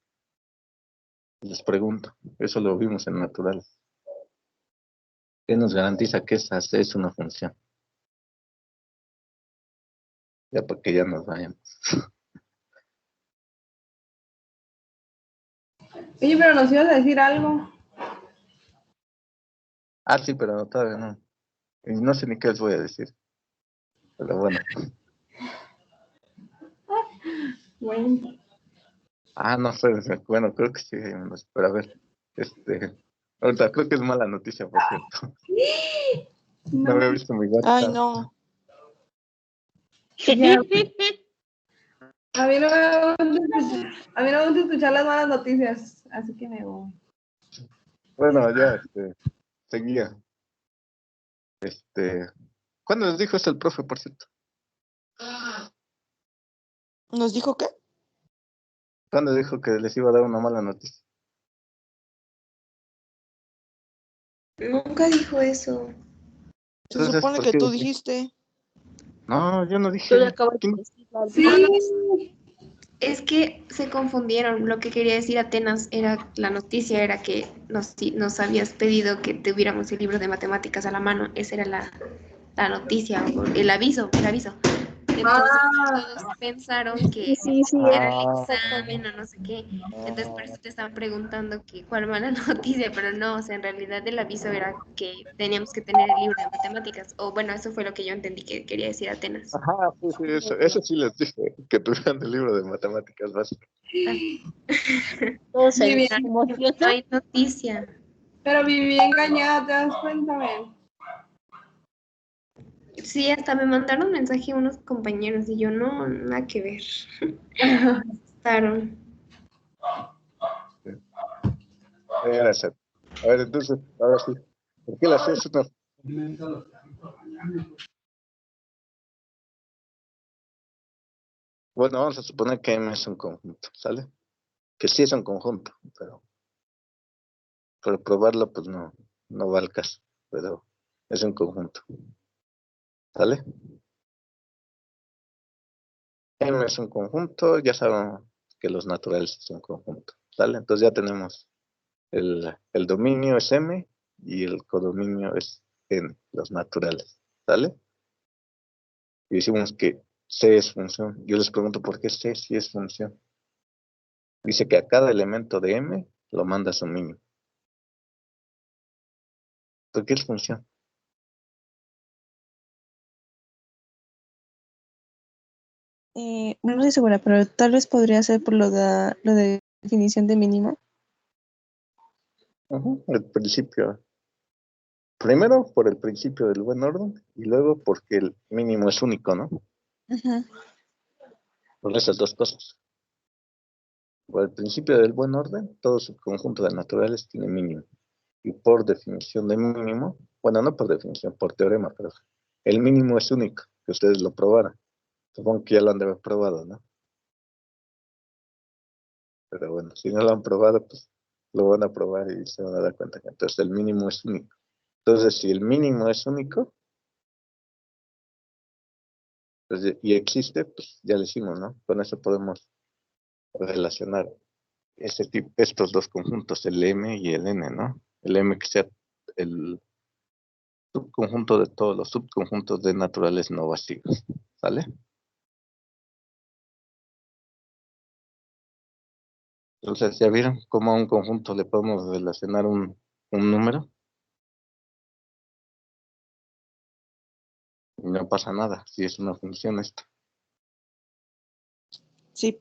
Les pregunto. Eso lo vimos en naturales. ¿Qué nos garantiza que esa C es una función? Ya porque ya nos vayamos. Oye, pero nos ibas a decir algo. Ah, sí, pero todavía no. Y no sé ni qué les voy a decir. Pero bueno. Bueno, No sé. Bueno, creo que sí. Pero a ver. Ahorita creo que es mala noticia, por cierto. No no, había visto mi Ay, WhatsApp. no. ya, A mí no me gusta escuchar las malas noticias, así que me voy. Bueno, ya, seguía. ¿Cuándo les dijo esto el profe, por cierto? ¿Nos dijo qué? ¿Cuándo dijo que les iba a dar una mala noticia? Nunca dijo eso. Se Entonces, supone ¿por que qué tú decía? dijiste. No, yo no Tú le dije. acabas de ¿Quién? decir algo. Sí, Es que se confundieron. Lo que quería decir Atenas era, la noticia era que nos habías pedido que tuviéramos el libro de matemáticas a la mano. Esa era la noticia, o el aviso, el aviso. Entonces todos pensaron que Sí, sí, era el Ah, examen o no sé qué. Entonces por eso te estaban preguntando que cuál mala noticia, pero no, o sea, en realidad el aviso era que teníamos que tener el libro de matemáticas. O bueno, eso fue lo que yo entendí que quería decir Atenas. ajá, sí, eso sí les dije, que tuvieran el libro de matemáticas básicas. Todos se viví, No emocionan. hay noticia. pero viví engañada, ¿te das cuenta, Ben? Sí, hasta me mandaron mensaje unos compañeros y yo no, nada que ver. Estaron. Era eso. A ver, entonces, ahora sí. ¿Por qué la C es una? Bueno, vamos a suponer que M es un conjunto, ¿sale? Que sí es un conjunto, pero por probarlo, pues no va al caso, pero es un conjunto, ¿sale? M es un conjunto, ya sabemos que los naturales es un conjunto, ¿sale? Entonces ya tenemos el dominio es M y el codominio es N, los naturales, ¿sale? Y decimos que C es función. Yo les pregunto por qué C sí es función. Dice que a cada elemento de M lo manda a su mínimo. ¿Por qué es función? No estoy segura, pero tal vez podría ser por lo de definición de mínimo. El principio. Primero por el principio del buen orden y luego porque el mínimo es único, ¿no? Ajá. Por esas dos cosas. Por el principio del buen orden, todo su conjunto de naturales tiene mínimo. Y por definición de mínimo, bueno, no por definición, por teorema, pero el mínimo es único, que ustedes lo probaran. Supongo que ya lo han de haber probado, ¿no? Pero bueno, si no lo han probado, pues lo van a probar y se van a dar cuenta que entonces el mínimo es único. Entonces, si el mínimo es único, pues, y existe, pues ya lo hicimos, ¿no? Con eso podemos relacionar estos dos conjuntos, el M y el N, ¿no? El M que sea el subconjunto de todos los subconjuntos de naturales no vacíos, ¿sale? Entonces, ¿ya vieron cómo a un conjunto le podemos relacionar un número? Y no pasa nada, si es una función esto, Sí.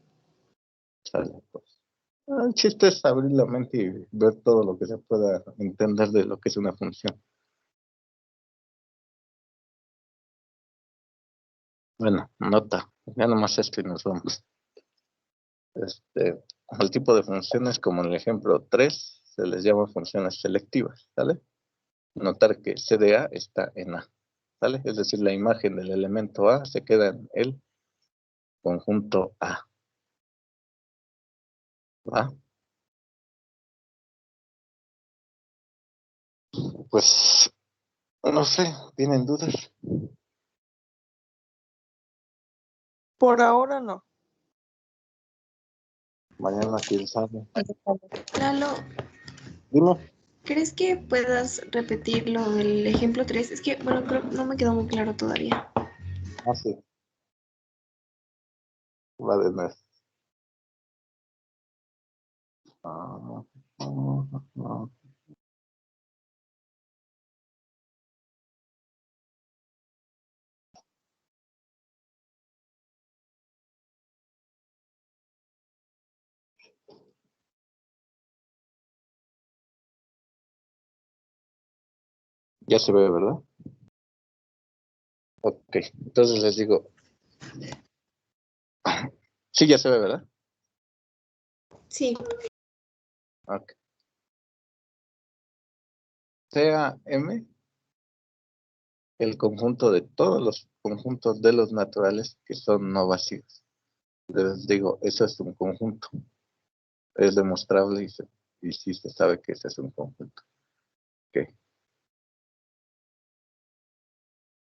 ¿sale? Pues, el chiste es abrir la mente y ver todo lo que se pueda entender de lo que es una función. Bueno, nota, ya nomás esto y nos vamos. El tipo de funciones, como en el ejemplo 3, se les llama funciones selectivas, ¿sale? Notar que C de A está en A, ¿sale? Es decir, la imagen del elemento A se queda en el conjunto A, ¿va? Pues, no sé, ¿tienen dudas? Por ahora no. Mañana, quién sabe. Lalo, Dime. ¿crees que puedas repetir lo del ejemplo 3? Es que, bueno, creo que no me quedó muy claro todavía. Ah, sí, va de nuevo. Ah, ah, ah. Ya se ve, ¿verdad? Ok, entonces les digo, Sí, ya se ve, ¿verdad? Sí. Ok. Sea M el conjunto de todos los conjuntos de los naturales que son no vacíos. Les digo, eso es un conjunto. Es demostrable y sí se sabe que ese es un conjunto. Ok.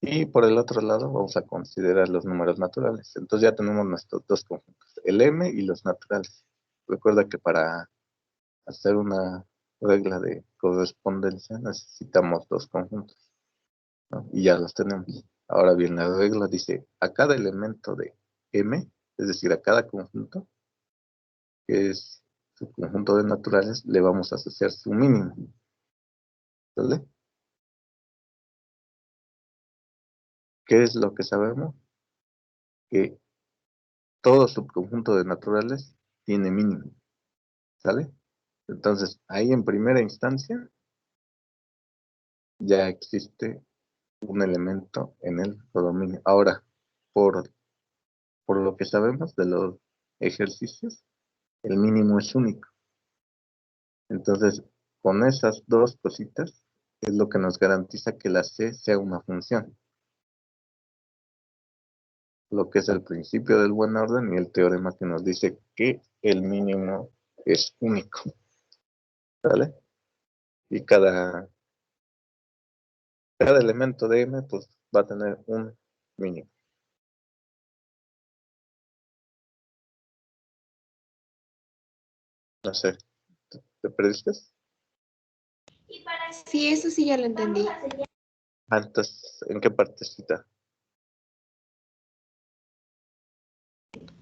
Y por el otro lado vamos a considerar los números naturales. Entonces ya tenemos nuestros dos conjuntos, el M y los naturales. Recuerda que para hacer una regla de correspondencia necesitamos dos conjuntos, ¿no? Y ya los tenemos. Ahora bien, la regla dice, a cada elemento de M, es decir, a cada conjunto, que es su conjunto de naturales, le vamos a asociar su mínimo. ¿Vale? ¿Qué es lo que sabemos? Que todo subconjunto de naturales tiene mínimo. ¿Sale? Entonces, ahí en primera instancia ya existe un elemento en el codominio. Ahora, por lo que sabemos de los ejercicios, el mínimo es único. Entonces, con esas dos cositas es lo que nos garantiza que la C sea una función. Lo que es el principio del buen orden y el teorema que nos dice que el mínimo es único. ¿Vale? Y cada elemento de M pues, va a tener un mínimo. No sé, ¿te perdiste? Sí, eso sí ya lo entendí. Entonces, ¿en qué partecita?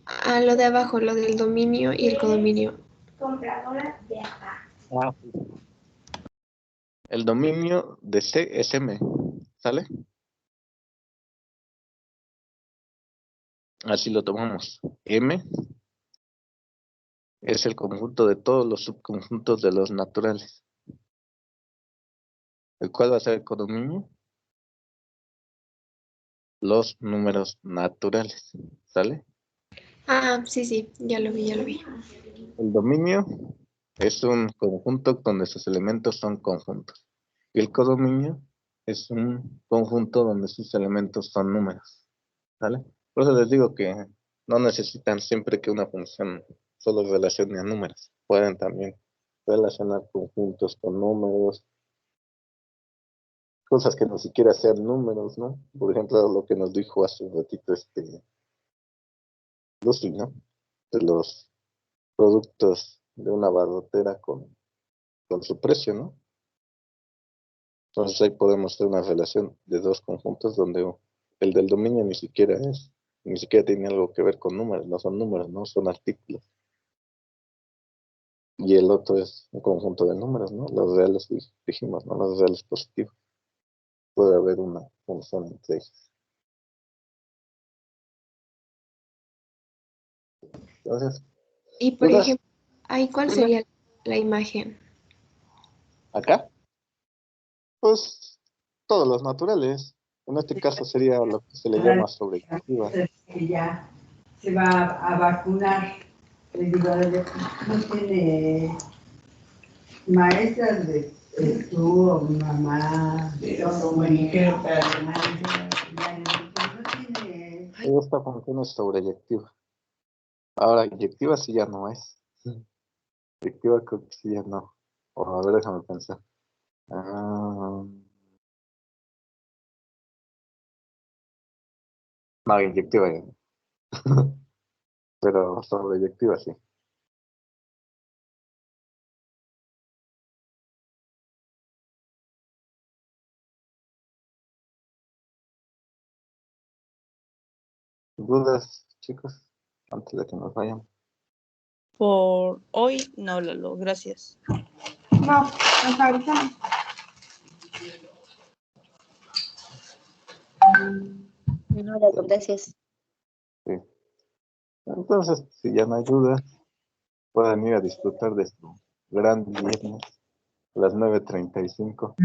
A lo de abajo, lo del dominio y el codominio. El dominio de C es M, ¿sale? Así lo tomamos. M es el conjunto de todos los subconjuntos de los naturales. ¿El cual va a ser el codominio? Los números naturales, ¿sale? Ah, sí, sí, ya lo vi, ya lo vi. El dominio es un conjunto donde sus elementos son conjuntos. Y el codominio es un conjunto donde sus elementos son números, ¿sale? Por eso les digo que no necesitan siempre que una función solo relacione a números. Pueden también relacionar conjuntos con números, cosas que no siquiera sean números, ¿no? Por ejemplo, lo que nos dijo hace un ratito Lucy, ¿no? De los productos de una barrotera con su precio, ¿no? Entonces ahí podemos hacer una relación de dos conjuntos donde el del dominio ni siquiera tiene algo que ver con números, no son números, ¿no? Son artículos. Y el otro es un conjunto de números, ¿no? Los reales dijimos, ¿no? Los reales positivos. Puede haber una función entre ellos. Entonces, Y por ¿dudas? ejemplo, ahí, ¿cuál Dime. sería la imagen? Acá, pues todos los naturales. En este caso sería lo que se le llama sobreyectiva. Que ya se va a vacunar. Le digo, no tiene maestras de tú o mi mamá. Como me dijeron para Esta función es sobreyectiva. Ahora, inyectiva sí ya no es. Inyectiva creo que sí ya no. O a ver, déjame pensar. No, inyectiva ya no. Pero sobreyectiva sí. ¿Dudas, chicos? Antes de que nos vayan. Por hoy no, Lalo, gracias. No, hasta ahorita no. No, Lalo, gracias. Sí. Entonces, si ya no hay dudas, pueden ir a disfrutar de su gran viernes a las 9:35.